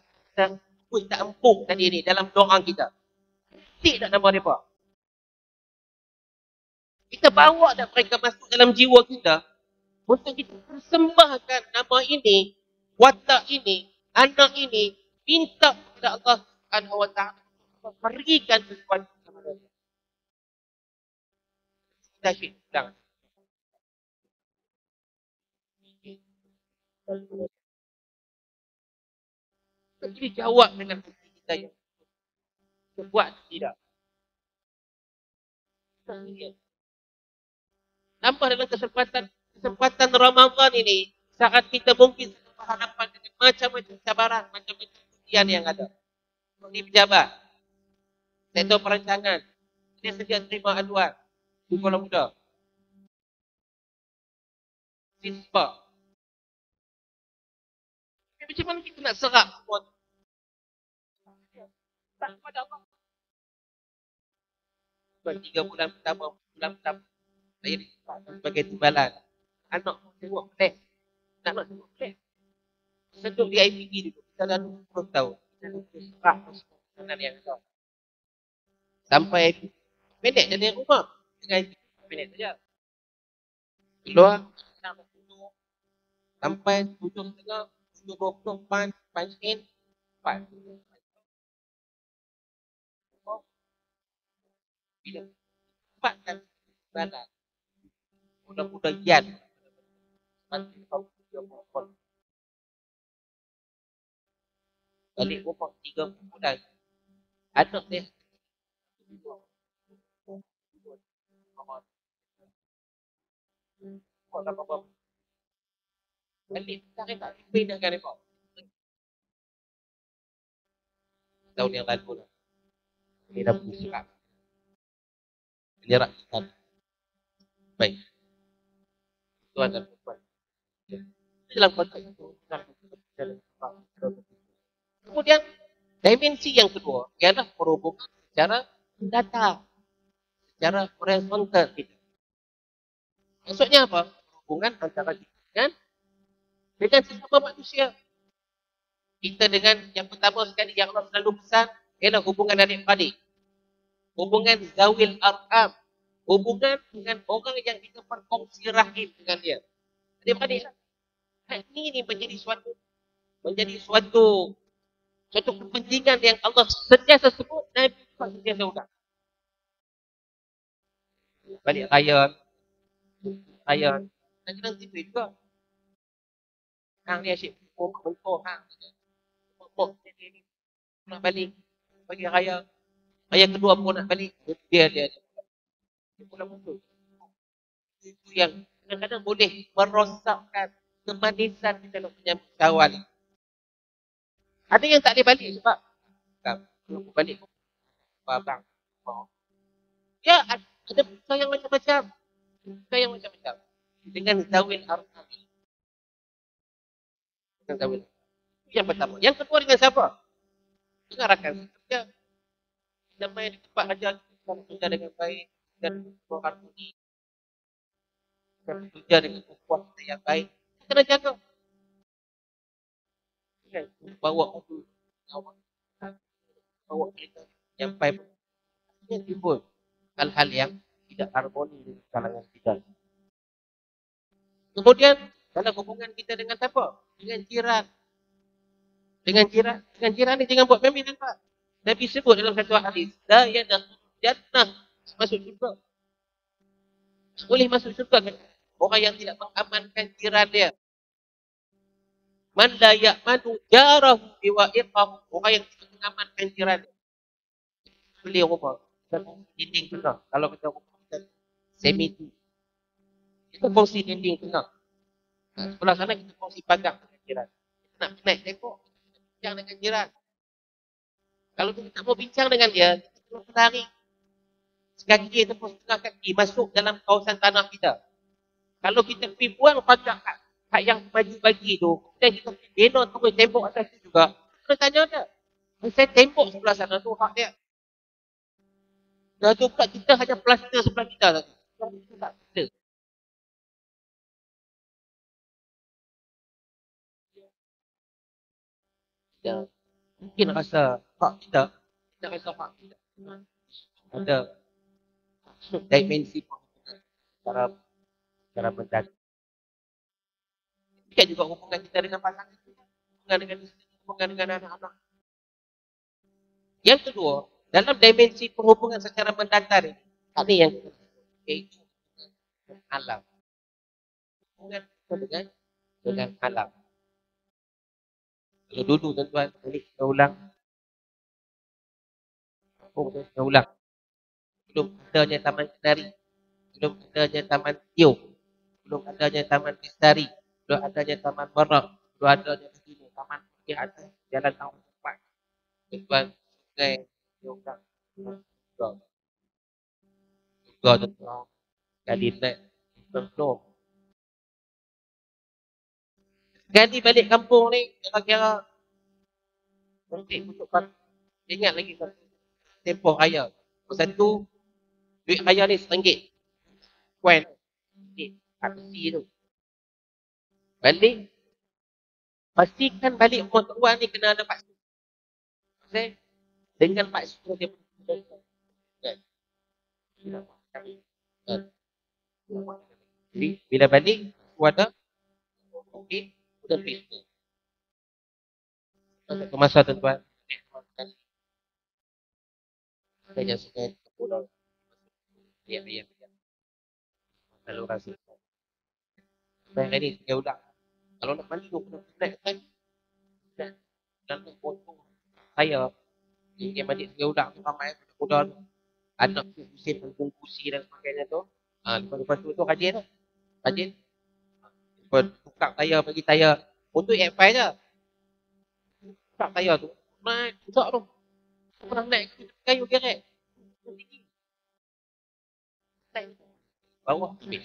S2: empuk tadi ni dalam doa kita. Petik tak nama mereka. Kita bawa dah mereka masuk dalam jiwa kita untuk kita persembahkan nama ini, watak ini, anak ini, minta kepada Allah Subhanahu wa taala berikan sesuatu kepada kita. Kita syukur. Kita jawab dengan hati kita yang kita buat tidak. Nampak dalam kesempatan Ramadan ini, saat kita mungkin berhadapan dengan macam-macam cabaran, macam-macam ujian yang ada. Di pejabat, sektor perancangan, dia sedia terima aduan di Kuala Muda. Sispa. Macam mana kita nak serap semua? Tak kepada Allah. 3 bulan pertama, saya sebagai timbalan. Anak tengok flash. Anak tengok flash. Seduk di IPG dulu. Kita dah 20 tahun. Kita dah serah kesenangan yang ada. Sampai pendek jadi rumah. Dengan IPG pendek saja. Keluar. Sampai 7.30, 7.20, punch in. Bila tempatkan timbalan. Mudah-mudah yan. Balik rumah 3 bulan. Anak dia Balik kita tak pindahkan mereka. Tahun yang lalu lah. Ini dah bersikap. Menyerah kita. Baik. Tuan dan puan. Dalam konteks itu. Kemudian, dimensi yang kedua ialah perhubungan secara data. Secara horizontal kita. Maksudnya apa? Hubungan antara kita dengan sesama manusia. Kita dengan yang pertama sekali yang Allah selalu pesan ialah hubungan adik-beradik. Hubungan zawil arham. Hubungan dengan orang yang kita berkongsi rahim dengan dia. Adik-beradik. Ini menjadi suatu kepentingan yang Allah sentiasa sebut dan sentiasa ulang. Balik raya. Dan kita tiba juga. Hang ni asyik mentor hang. Ni nak balik bagi raya kedua pun nak balik dia pulang muncul itu yang kadang-kadang boleh merosakkan kemanisan di dalam menyambut kawan. Ada yang tak boleh balik sebab kalau balik abang ya ada bukan yang macam-macam dengan zawil arham. Yang pertama. Yang kedua dengan siapa? Dengan rakan kerja. Damai di tempat kerja kerja dengan baik dan berharmoni. Kerja dengan kuasa yang baik. Kita kena jaga. Bawa kita sampai timbul hal-hal yang tidak harmoni dengan kalangan kita. Kemudian dalam hubungan kita dengan siapa? Dengan jiran. Dengan jiran ni jangan buat main nampak. Nabi sebut dalam satu hadis, la yadkhul jannah, masuk syurga. Boleh masuk syurga kan? Orang yang tidak mengamankan jiran dia. Man la ya'manu jarahu biwa'iqahu, orang yang tidak mengamankan jiran dia. Beli rumah, dinding tengah. Kalau kita rumah kita semi kita kongsi dinding tengah. Sebelah sana kita kongsi pagar dengan jiran. Kita nak naik tengok, kita bincang dengan jiran. Kalau kita tak mau bincang dengan dia, kita perlu lari sekaki ataupun setengah kaki masuk dalam kawasan tanah kita. Kalau kita pergi buang pagar hak yang bagi tu, dan kita pergi bina terus tembok atas tu juga, kita tanya dia. Saya tembok sebelah sana tu hak dia. Dah tu pula kita hanya plaster sebelah kita saja. Kita tak plaster. Kita mungkin rasa hak kita rasa hak kita. Ada dimensi cara mendadak. Kita juga hubungan kita dengan pasangan kita, hubungan dengan isteri, hubungan dengan anak-anak. Yang kedua, dalam dimensi perhubungan secara mendatar ini, ini yang iaitu dengan alam. Hubungan kita dengan alam. Kalau dulu tuan-tuan, kita ulang. Kita ulang. Belum adanya Taman Kenari. Belum adanya Taman Tio. Belum adanya Taman Lestari. Belum adanya Taman Barak. Belum adanya begini. Taman di atas jalan tahun depan. Tuan-tuan, sungai, diorang. Juga tuan-tuan. Kali naik. Tuan-tuan. Sekali balik kampung ni, kira-kira nanti untuk ingat lagi satu tempoh raya. Satu duit raya ni RM1. Kuan kat besi tu. Balik. Pastikan balik orang tua ni kena ada paksa. Dengan paksa dia jadi bila balik ada okey sudah fix. Satu masa tuan-tuan saya suka pulau ya. Lalu rasa saya ni saya ulang kalau nak mandi tu kena naik kan dan potong saya yang mandi saya ulang tu ramai muda anak musim bungkusi dan sebagainya tu lepas tu rajin Tukar tayar, bagi tayar. Motor F5 je. Tukar tayar tu. Naik, besar tu. Pernah naik kayu kerek. Tinggi. Naik. Bawah habis.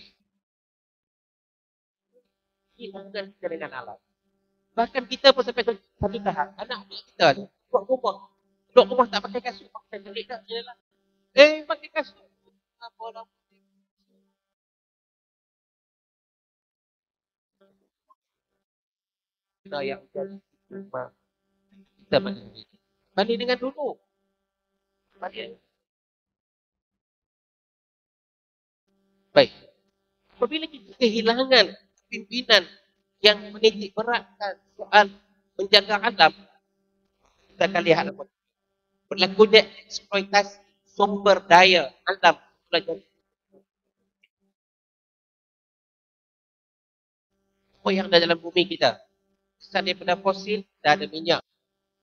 S2: Ini hubungan kita dengan alam. Bahkan kita pun sampai satu tahap. Anak-anak kita ni, buat rumah. Buat rumah tak pakai kasut. Pakai jelik tak? Jelah. Pakai kasut. Apa lah. Kita yang kita balik dengan dulu. Balik. Baik. Apabila kita kehilangan pimpinan yang menitik beratkan soal menjaga alam, kita akan lihat apa. Berlakunya eksploitasi sumber daya alam. Apa yang ada dalam bumi kita. Asal daripada fosil, dah ada minyak.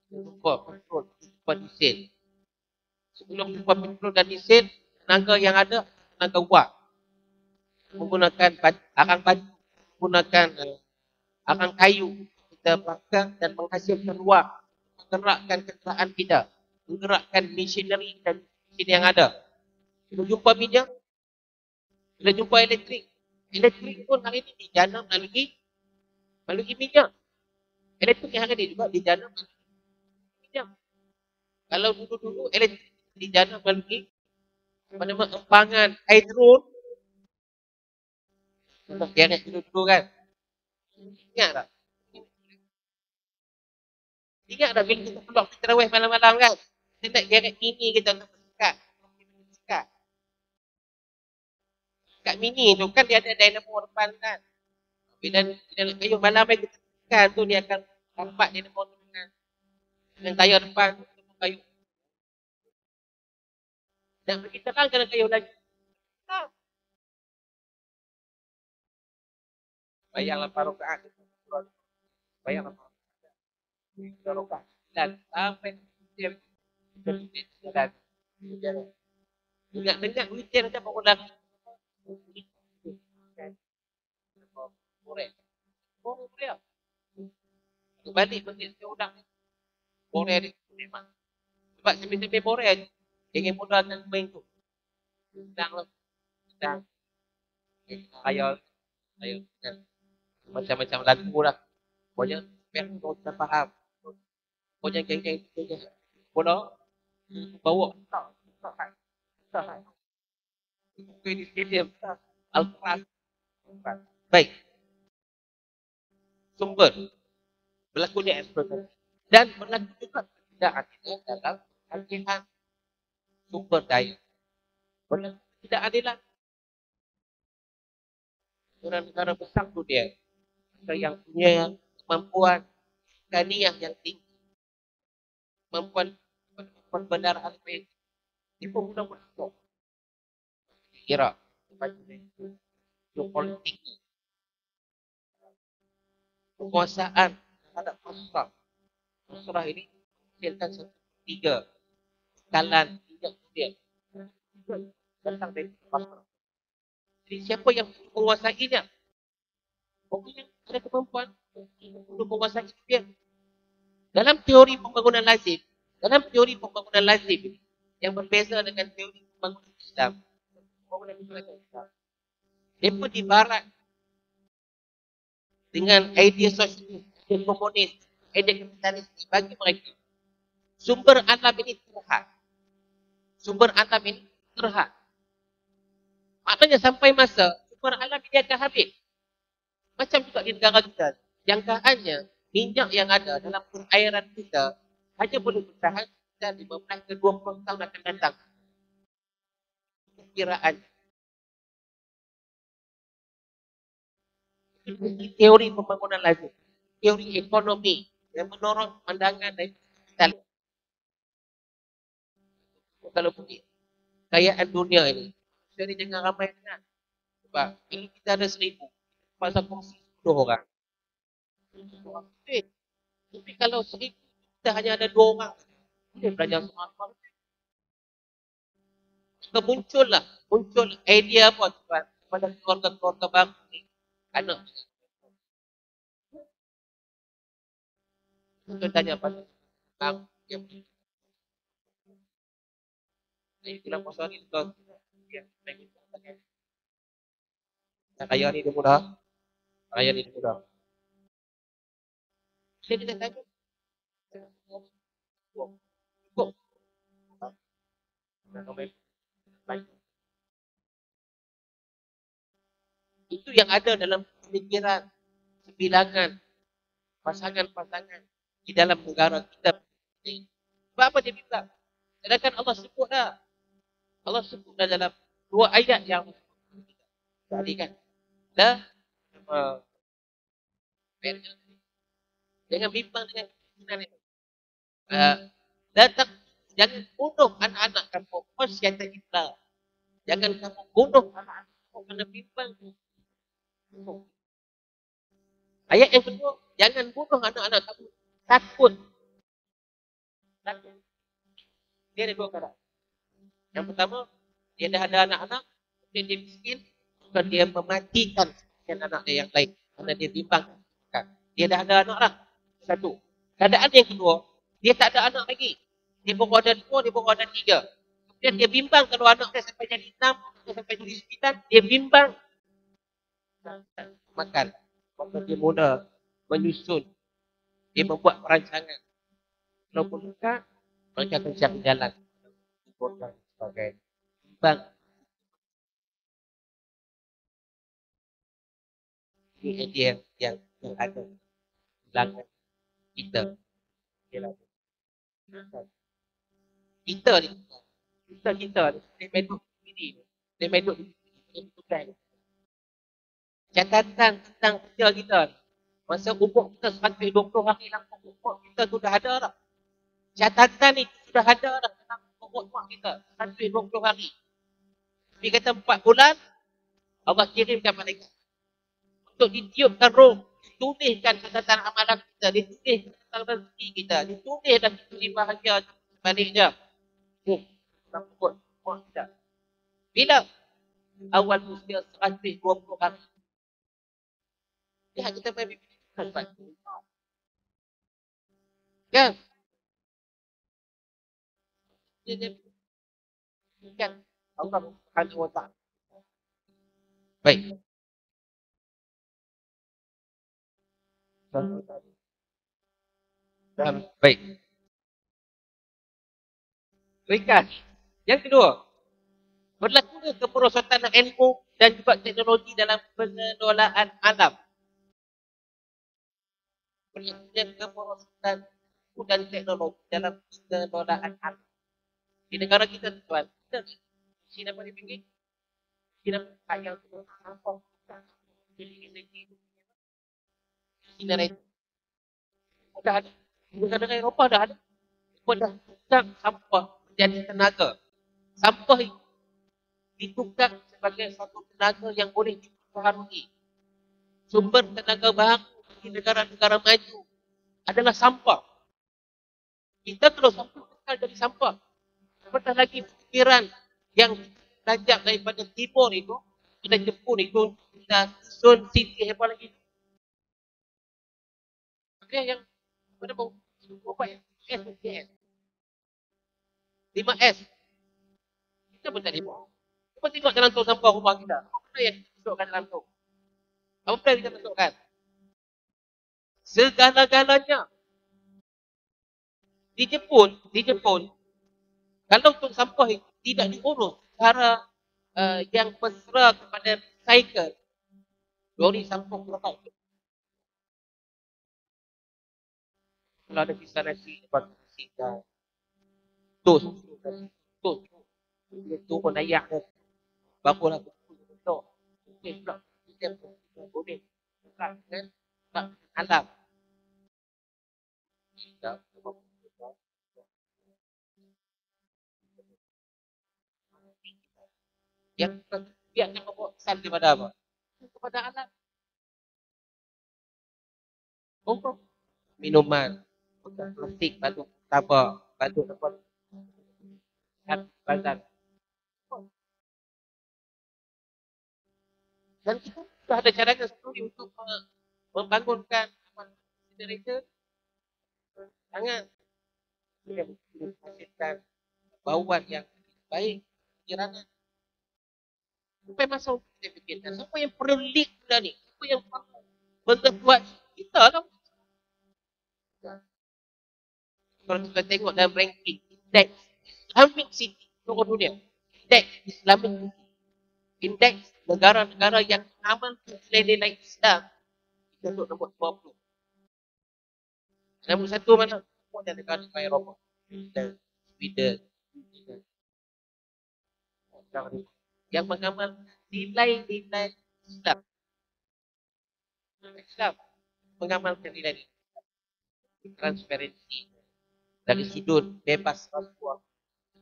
S2: Jumpa petrol, jumpa diesel. Sebelum jumpa petrol dan diesel, tenaga yang ada, tenaga wak. Menggunakan arang batu, menggunakan arang kayu. Kita bakar dan menghasilkan wak. Menggerakkan kenderaan kita. Menggerakkan machinery dan mesin yang ada. Bila jumpa minyak, bila jumpa elektrik. Elektrik pun hari ini dijana melalui minyak. Elektrik yang hari ini juga dijana melalui minyak. Kalau dulu-dulu elektrik dijana melalui empangan hidro. Untuk geret dulu kan. Ingat tak? Ingat tak bila kita keluar terawih malam-malam kan? Kita nak geret mini kita untuk bersekat. Kat mini tu kan dia ada dynamo depan kan. Bila nak kayuh malam yang kita tekan tu dia akan rampat dynamo tu dengan tayar depan tu kayuh. Dan kita kan kena kayuh lagi. Tak. Bayanglah parokaan. Bayanglah parokaan. Dan sampai dia jalan. Dengar witir macam orang Borek. Balik masjid seorang ni. Borek dia memang. Sebab sambil-sambil borek ingin modalkan main tu. Sedang lah. Sedang. Ayah. Macam-macam lagu lah. Pokoknya, biar kau tak faham. Pokoknya geng-geng tu je. Bola. Bawa. Tak. Itu di stadium. Al-Quran. Baik. Sumber. Berlakunya eksploitasi. Dan berlaku juga tidak adil dalam hakikat sumber daya. Berlaku tidak adilan. Negara-negara besar tu dia. Yang punya kemampuan kaniah yang tinggi. Kemampuan pendaraan yang dia pun mudah masuk. Kira. Politik. Kekuasaan terhadap masyarakat. Masyarakat ini hasilkan 1/3 skalan minyak dunia. Datang dari masyarakat. Jadi siapa yang menguasainya? Orang yang ada kemampuan untuk menguasai dia. Dalam teori pembangunan lazim yang berbeza dengan teori pembangunan Islam, mereka di barat dengan idea sosialis, idea komunis, idea kapitalis bagi mereka sumber alam ini terhad. Maknanya sampai masa sumber alam ini akan habis. Macam juga di negara kita, jangkaannya minyak yang ada dalam perairan kita hanya boleh bertahan 15 ke 20 tahun akan datang. Perkiraan. Teori pembangunan lazim, teori ekonomi yang menurut pandangan dari kita. Kalau pergi kekayaan dunia ini, jadi jangan ramai sangat. Sebab kalau kita ada 1,000, pasal kongsi 10 orang. Tapi kalau 1,000, kita hanya ada 2 orang. Boleh belajar semua. Maka muncul idea apa tuan kepada keluarga-keluarga baru ni. Anak Kita tanya pasal yang itulah pasal ni tuan. Ya, kaya ni dia mudah. Kaya ni dia mudah. Saya kita tanya. Cukup. Itu yang ada dalam pemikiran sebilangan pasangan-pasangan di dalam negara kita. Sebab apa dia bilang? Sedangkan Allah sebut dah. Allah sebut dah dalam dua ayat yang tadi kan. Dah jangan bimbang dengan keinginan itu. Datang jangan bunuh anak-anak kamu. Masyarakat kita. Jangan kamu bunuh anak-anak kamu kerana bimbang. Ayat yang kedua, jangan bunuh anak-anak kamu. Takut. Dia ada dua keadaan. Yang pertama, dia dah ada anak-anak, kemudian dia miskin, bukan dia mematikan anak dia yang lain. Kerana dia bimbang. Dia dah ada anak lah. Satu. Keadaan yang kedua, dia tak ada anak lagi. Dia baru ada 2, dia baru ada 3. Kemudian dia bimbang kalau anak dia sampai jadi 6, sampai jadi 9, dia bimbang. Makan. Maka dia mula menyusun. Dia membuat perancangan. Kalau pun dekat, mereka akan cari jalan. Sebagai bimbang. Ini idea yang ada belakang kita. Kita ni, dia meduk sendiri. Dia meduk sendiri. Catatan tentang kerja kita ni. Masa umur kita 120 hari langsung umur kita tu dah ada dah. Catatan ni sudah ada dah dalam umur kita 120 hari. Tapi kata 4 bulan, Allah kirimkan malaikat. Untuk ditiupkan roh, dituliskan catatan amalan kita, ditulis tentang rezeki kita, ditulis dan ditulis bahagia sebaliknya. Dalam umur kita. Bila awal usia 120 hari. Ya, kita main kan? Kan? Allah Subhanahu wa ta'ala. Baik. Baik. Ringkas. Yang kedua, berlakunya kemerosotan ilmu dan juga teknologi dalam pengelolaan alam. Berlakunya kemerosotan ilmu dan teknologi dalam pengelolaan alam. Di negara kita tuan, kita China paling tinggi. China kaya untuk sampah. China lain. Dah ada. Negara Eropah dah ada. Dah tukar sampah menjadi tenaga. Sampah itu ditukar sebagai satu tenaga yang boleh diperbaharui. Sumber tenaga baru di negara-negara maju adalah sampah. Kita terus sampah kekal dari sampah. Apatah lagi fikiran yang tajam daripada timur itu, kita Jepun itu, kita susun Siti hebat lagi. Dia yang pada bau apa ya? SDGs. 5S. Kita pun tak dibuat. Cuba tengok dalam tong sampah rumah kita. Apa benda yang kita masukkan dalam tong? Apa benda yang kita masukkan? Segala-galanya. Di Jepun, kalau tong sampah itu tidak diurus secara yang mesra kepada cycle, lori sampah berapa? Kalau ada kisah nasi, lepas nasi dah tos, dia turun ayak dia, barulah betul. Okey pula, kita boleh kan alam. Yang dia akan membawa kesan kepada apa? Kepada alam. Oh, minuman, plastik, batu tabak, batu tempat bazar. Dan kita sudah ada cadangan sendiri untuk membangunkan generator Jangan dia menghasilkan bauan yang baik kirana sampai masa kita fikirkan siapa yang perlu lead kita ni, siapa yang perlu mengetuai kita lah. Kalau kita tengok dalam ranking indeks Islamic City seluruh dunia, indeks Islamic City, indeks negara-negara yang mengamalkan nilai-nilai Islam, kita duduk nombor 20. Nombor 1 mana? Semua negara-negara Eropah, Sweden, yang mengamalkan nilai-nilai Islam. Islam mengamalkan nilai transparansi dari sudut bebas rasuah,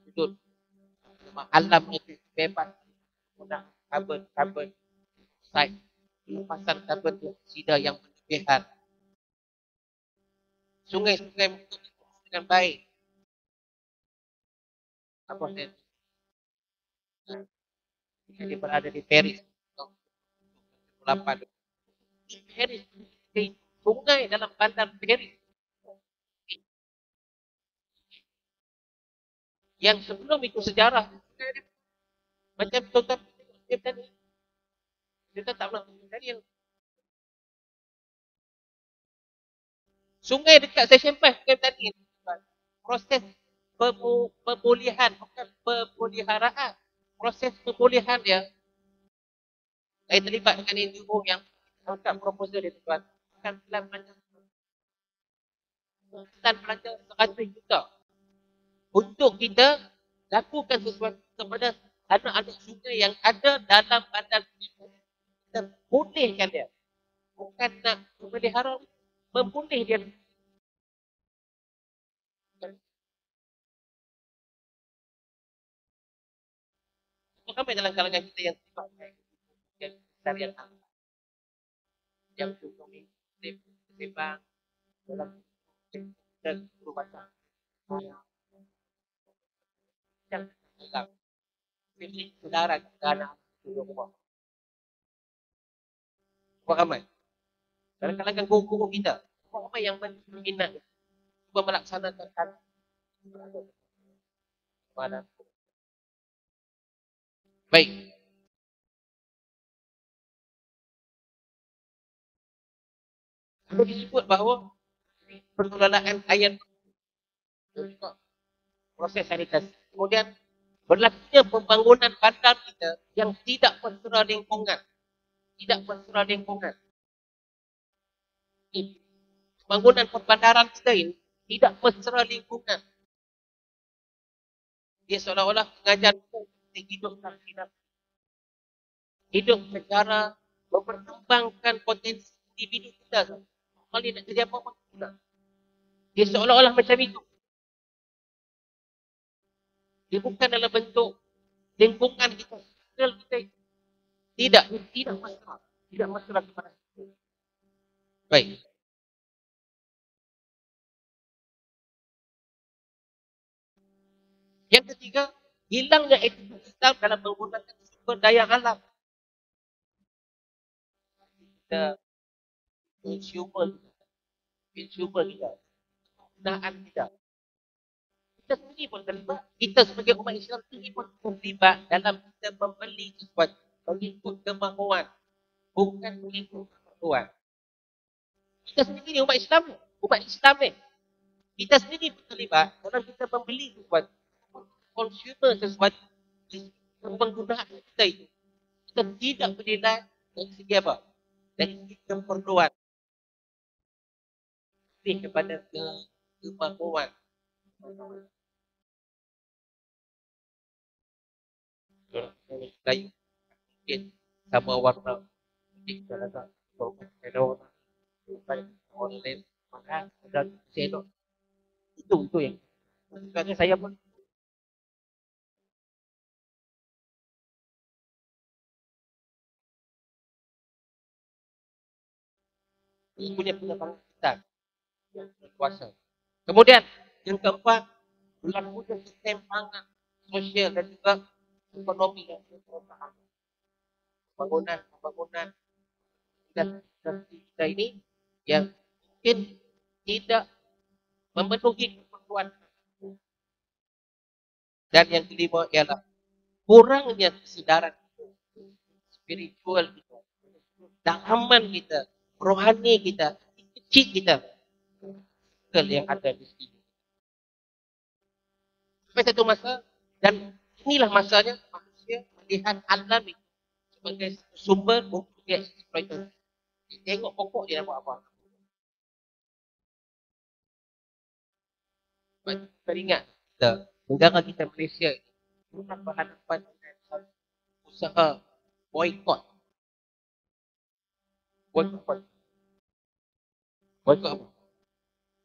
S2: sudut alam itu bebas guna carbon side, pelepasan carbon dioksida yang berlebihan, sungai-sungai dengan baik. Apa saya dia berada di Paris 8 di Paris, di sungai dalam bandar Paris yang sebelum itu sejarah macam tuan tadi kita tak melakukan dari yang sungai dekat Station Pass tadi proses pemulihan bukan pemeliharaan, proses pemulihan dia. Saya terlibat dengan NGO yang angkat proposal dia tuan akan plan belanja 100 juta untuk kita lakukan sesuatu kepada anak-anak sungai yang ada dalam badan kita, pulihkan dia, bukan nak memelihara, memulih dia. Ramai dalam kalangan kita yang tarian yang ekonomi seimbang dalam dan perubahan yang dalam pilih saudara negara di rumah. Ramai dalam kalangan guru-guru kita, ramai yang berminat cuba melaksanakan pada baik. Kalau disebut bahawa pengelolaan air proses sanitasi, kemudian berlakunya pembangunan bandar kita yang tidak bersera lingkungan, pembangunan perbandaran kita ini tidak bersera lingkungan. Dia seolah-olah mengajar kita hidup secara memperkembangkan potensi individu kita. Kalau dia nak kerja apa-apa, dia seolah-olah macam itu. Dia bukan dalam bentuk lingkungan kita. Tidak masalah. Tidak masalah kepada kita. Baik. Yang ketiga, hilangnya etika Islam dalam menggunakan sumber daya alam. Kita consumer kita. Penggunaan kita. Kita sendiri pun terlibat. Kita sebagai umat Islam sendiri pun terlibat dalam kita membeli sesuatu mengikut kemahuan, bukan mengikut keperluan. Kita sendiri umat Islam ni. Kita sendiri pun terlibat dalam kita membeli sesuatu, consumer sesuatu, penggunaan kita itu. Kita tidak bernilai dari segi apa? Dari segi keperluan. Lebih kepada kemahuan. Melayu mungkin sama warna kita ada orang lain maka ada selok itu yang sebenarnya saya pun punya pendapat kita yang berkuasa. Kemudian yang keempat, berlakunya ketimpangan sosial dan juga ekonomi yang berperubahan. Pembangunan dan kita ini yang mungkin tidak memenuhi keperluan. Dan yang kelima ialah kurangnya kesedaran spiritual kita, dalaman kita, rohani kita, kecil kita, yang ada di sini. Sampai satu masa, dan inilah masanya manusia melihat alam itu sebagai sumber untuk dia eksploitasi. Dia tengok pokok dia nak buat apa. Kita ingat, negara kita Malaysia ini berhadapan dengan usaha boykot. Boykot apa?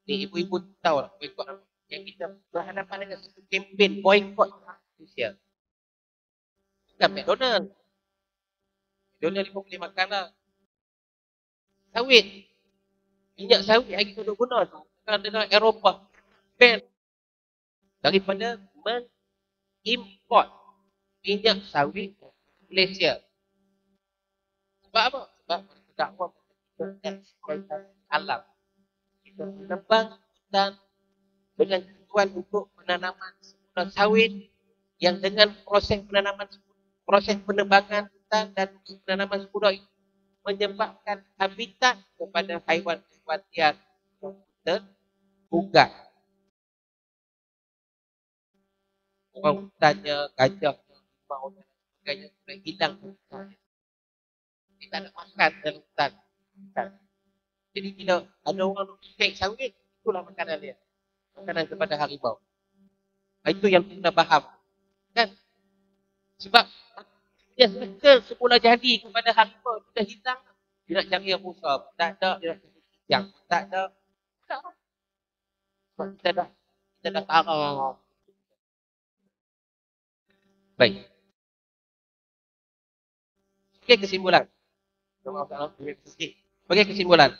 S2: Ni ibu-ibu tahu lah boykot apa. Yang kita berhadapan dengan satu kempen boykot Malaysia. Bukan McDonald. McDonald ni pun boleh makan lah. Sawit. Minyak sawit yang kita duk guna tu. Negara Eropah. Ban. Daripada mengimport minyak sawit Malaysia. Sebab apa? Sebab terdakwa eksploitasi alam. Kita menebang hutan dengan tujuan untuk penanaman semula sawit yang dengan proses penanaman, proses penebangan hutan dan penanaman semula itu menyebabkan habitat kepada haiwan-haiwan yang tergugah. Orang hutannya, gajahnya, limau dan sebagainya sudah hilang. Dia tak nak makan dalam hutan. Jadi bila ada orang cek sawit, itulah makanan dia. Makanan kepada harimau. Itu yang kita faham. Kan? Sebab dia circle semula jadi kepada harimau sudah hilang. Dia nak cari yang musuh. Tak ada. Dia nak cari yang tak ada. Tak. Sebab kita dah tarah. Baik. Okey, kesimpulan. Bagi kesimpulan.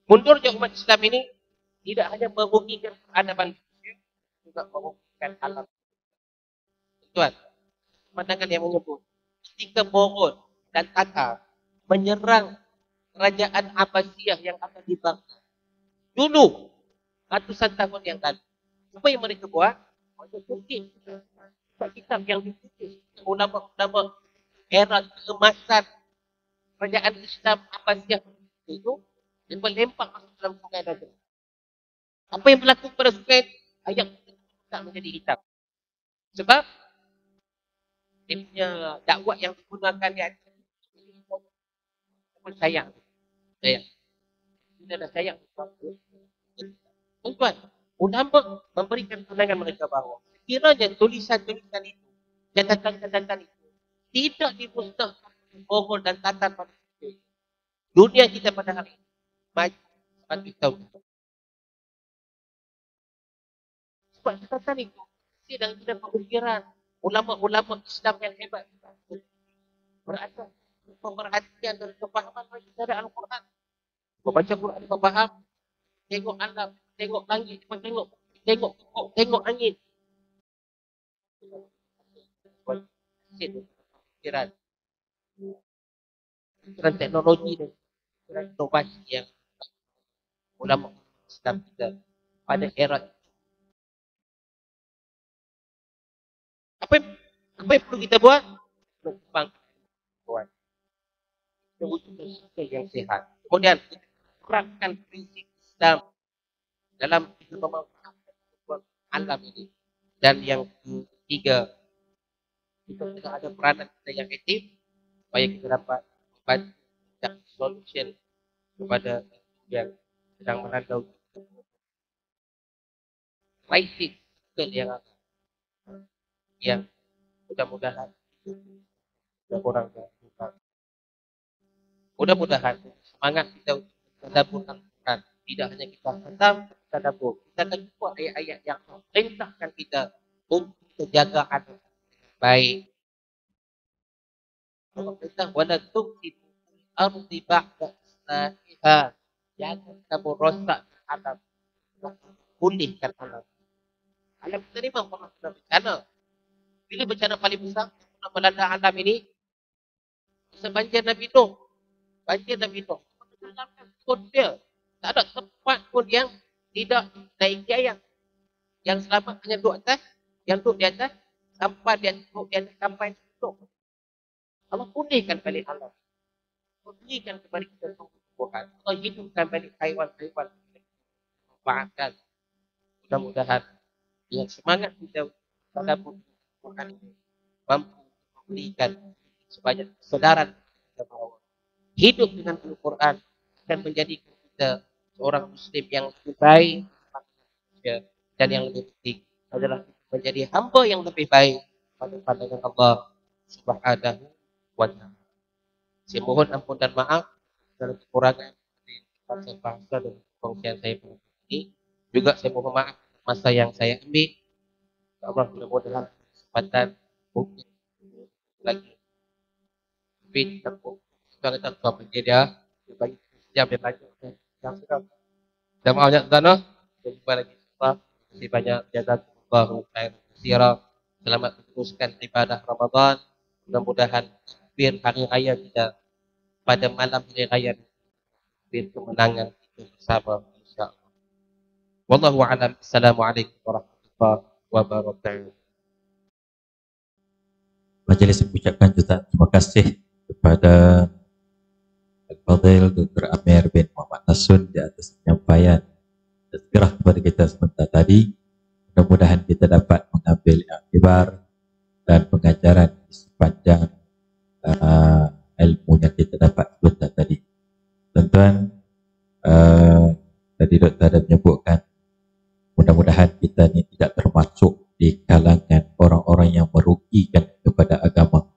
S2: Mundurnya umat Islam ini tidak hanya merugikan peradaban manusia, juga merugikan alam. Tuan, pemandangan yang menyebut ketika Morod dan Tatar menyerang kerajaan Abbasiyah yang akan dibangkit dulu ratusan tahun yang lalu. Apa yang mereka buat? Mereka kutip kitab yang ditulis ulama-ulama era keemasan kerajaan Islam Abbasiyah itu, dia melempar masuk dalam sungai Naga. Apa yang berlaku pada sungai, ayat tak menjadi hitam. Sebab dia punya dakwah yang digunakan di atas sayang. Dia dah sayang. Tuan, ulama memberikan pandangan mereka bahawa sekiranya tulisan-tulisan itu, catatan-catatan itu tidak dimusnahkan Mogol dan Tatar pada dunia kita pada hari ini maju 100 tahun. Sebab catatan itu dan kita pengukiran ulama-ulama Islam yang hebat berada pemerhatian dan kefahaman bagi cara Al-Quran. Membaca Quran dia faham, tengok alam, tengok langit, tengok angin. Pikiran teknologi dan inovasi yang ulama Islam kita pada era itu. Apa yang perlu kita buat? Mengembangkan buat wujudkan sistem yang sihat. Kemudian kita terapkan prinsip Islam dalam memanfaatkan alam ini. Dan yang ketiga, kita kena ada peranan kita yang aktif supaya kita dapat membantu solution kepada yang sedang melanda krisis yang mudah-mudahan orang mudah-mudahan semangat kita untuk tadabbur Al-Quran tidak hanya kita khatam tadabbur, kita akan jumpa ayat-ayat yang perintahkan kita untuk jaga anak baik. Allah perintah wala tuqsitu ardi ba'da islahiha, jangan kamu rosak alam, pulihkan alam. Alam kita ni memang pernah bencana. Bila bencana paling besar yang melanda alam ini, banjir Nabi Nuh. Banjir Nabi Nuh. Pun dia tak ada tempat pun yang Tidak naik dia yang selamat hanya duduk atas, yang duduk di atas sampai dia duduk di atas sampai tutup. Allah pulihkan balik Allah. Berikan kepada kita Tuhan. Allah hidupkan balik haiwan-haiwan. Manfaatkan. Mudah-mudahan dengan semangat kita pada Tuhan ini mampu memberikan sebanyak kesedaran bahawa hidup dengan Al-Quran akan menjadikan kita seorang Muslim yang lebih baik, dan yang lebih penting adalah menjadi hamba yang lebih baik pada pandangan Allah Subhanahu wa Ta'ala. Saya mohon ampun dan maaf dalam kekurangan di bahasa dan perkongsian saya ini. Juga saya mohon maaf masa yang saya ambil. Allah mudah-mudahan kesempatan mungkin lagi. Tapi kita kata suami dia bagi setiap dia tanya yang sudah. Dan maafnya tuan-tuan, kita jumpa lagi. Terima kasih banyak. Jazakumullahu khairan katsiran. Selamat meneruskan ibadah Ramadan. Mudah-mudahan akhir hari raya kita pada malam hari raya akhir kemenangan kita bersama insya-Allah. Wallahu a'lam. Assalamualaikum warahmatullahi wabarakatuh.
S1: Majelis mengucapkan jutaan terima kasih kepada Al-Fadhil Dr. Amir bin Muhammad Nasun di atas penyampaian tazkirah kepada kita sebentar tadi. Mudah-mudahan kita dapat mengambil iktibar dan pengajaran di sepanjang ilmu yang kita dapat sebentar tadi. Tuan-tuan, tadi doktor ada menyebutkan mudah-mudahan kita ni tidak termasuk di kalangan orang-orang yang merugikan kepada agama.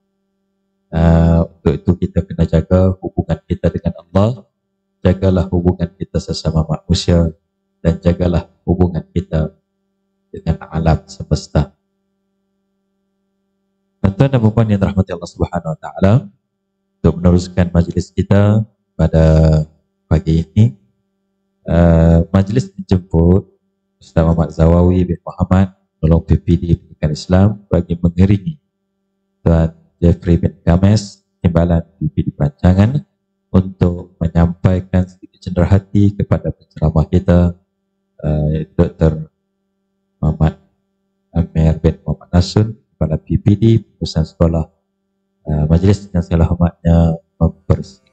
S1: Untuk itu kita kena jaga hubungan kita dengan Allah, jagalah hubungan kita sesama manusia, dan jagalah hubungan kita dengan alam semesta. Tuan-tuan dan puan yang dirahmati Allah Subhanahu Wa Taala, untuk meneruskan majlis kita pada pagi ini, majlis menjemput Ustaz Muhammad Zawawi bin Muhammad, Tolong PPD Pendidikan Islam, bagi mengiringi Tuan Jeffrey bin Games, Timbalan PPD Perancangan, untuk menyampaikan sedikit cenderahati kepada penceramah kita, Dr. Muhammad Amir bin Muhammad Nasun, Kepala PPD Pusat Sekolah. Majlis yang saya hormatnya mempersiapkan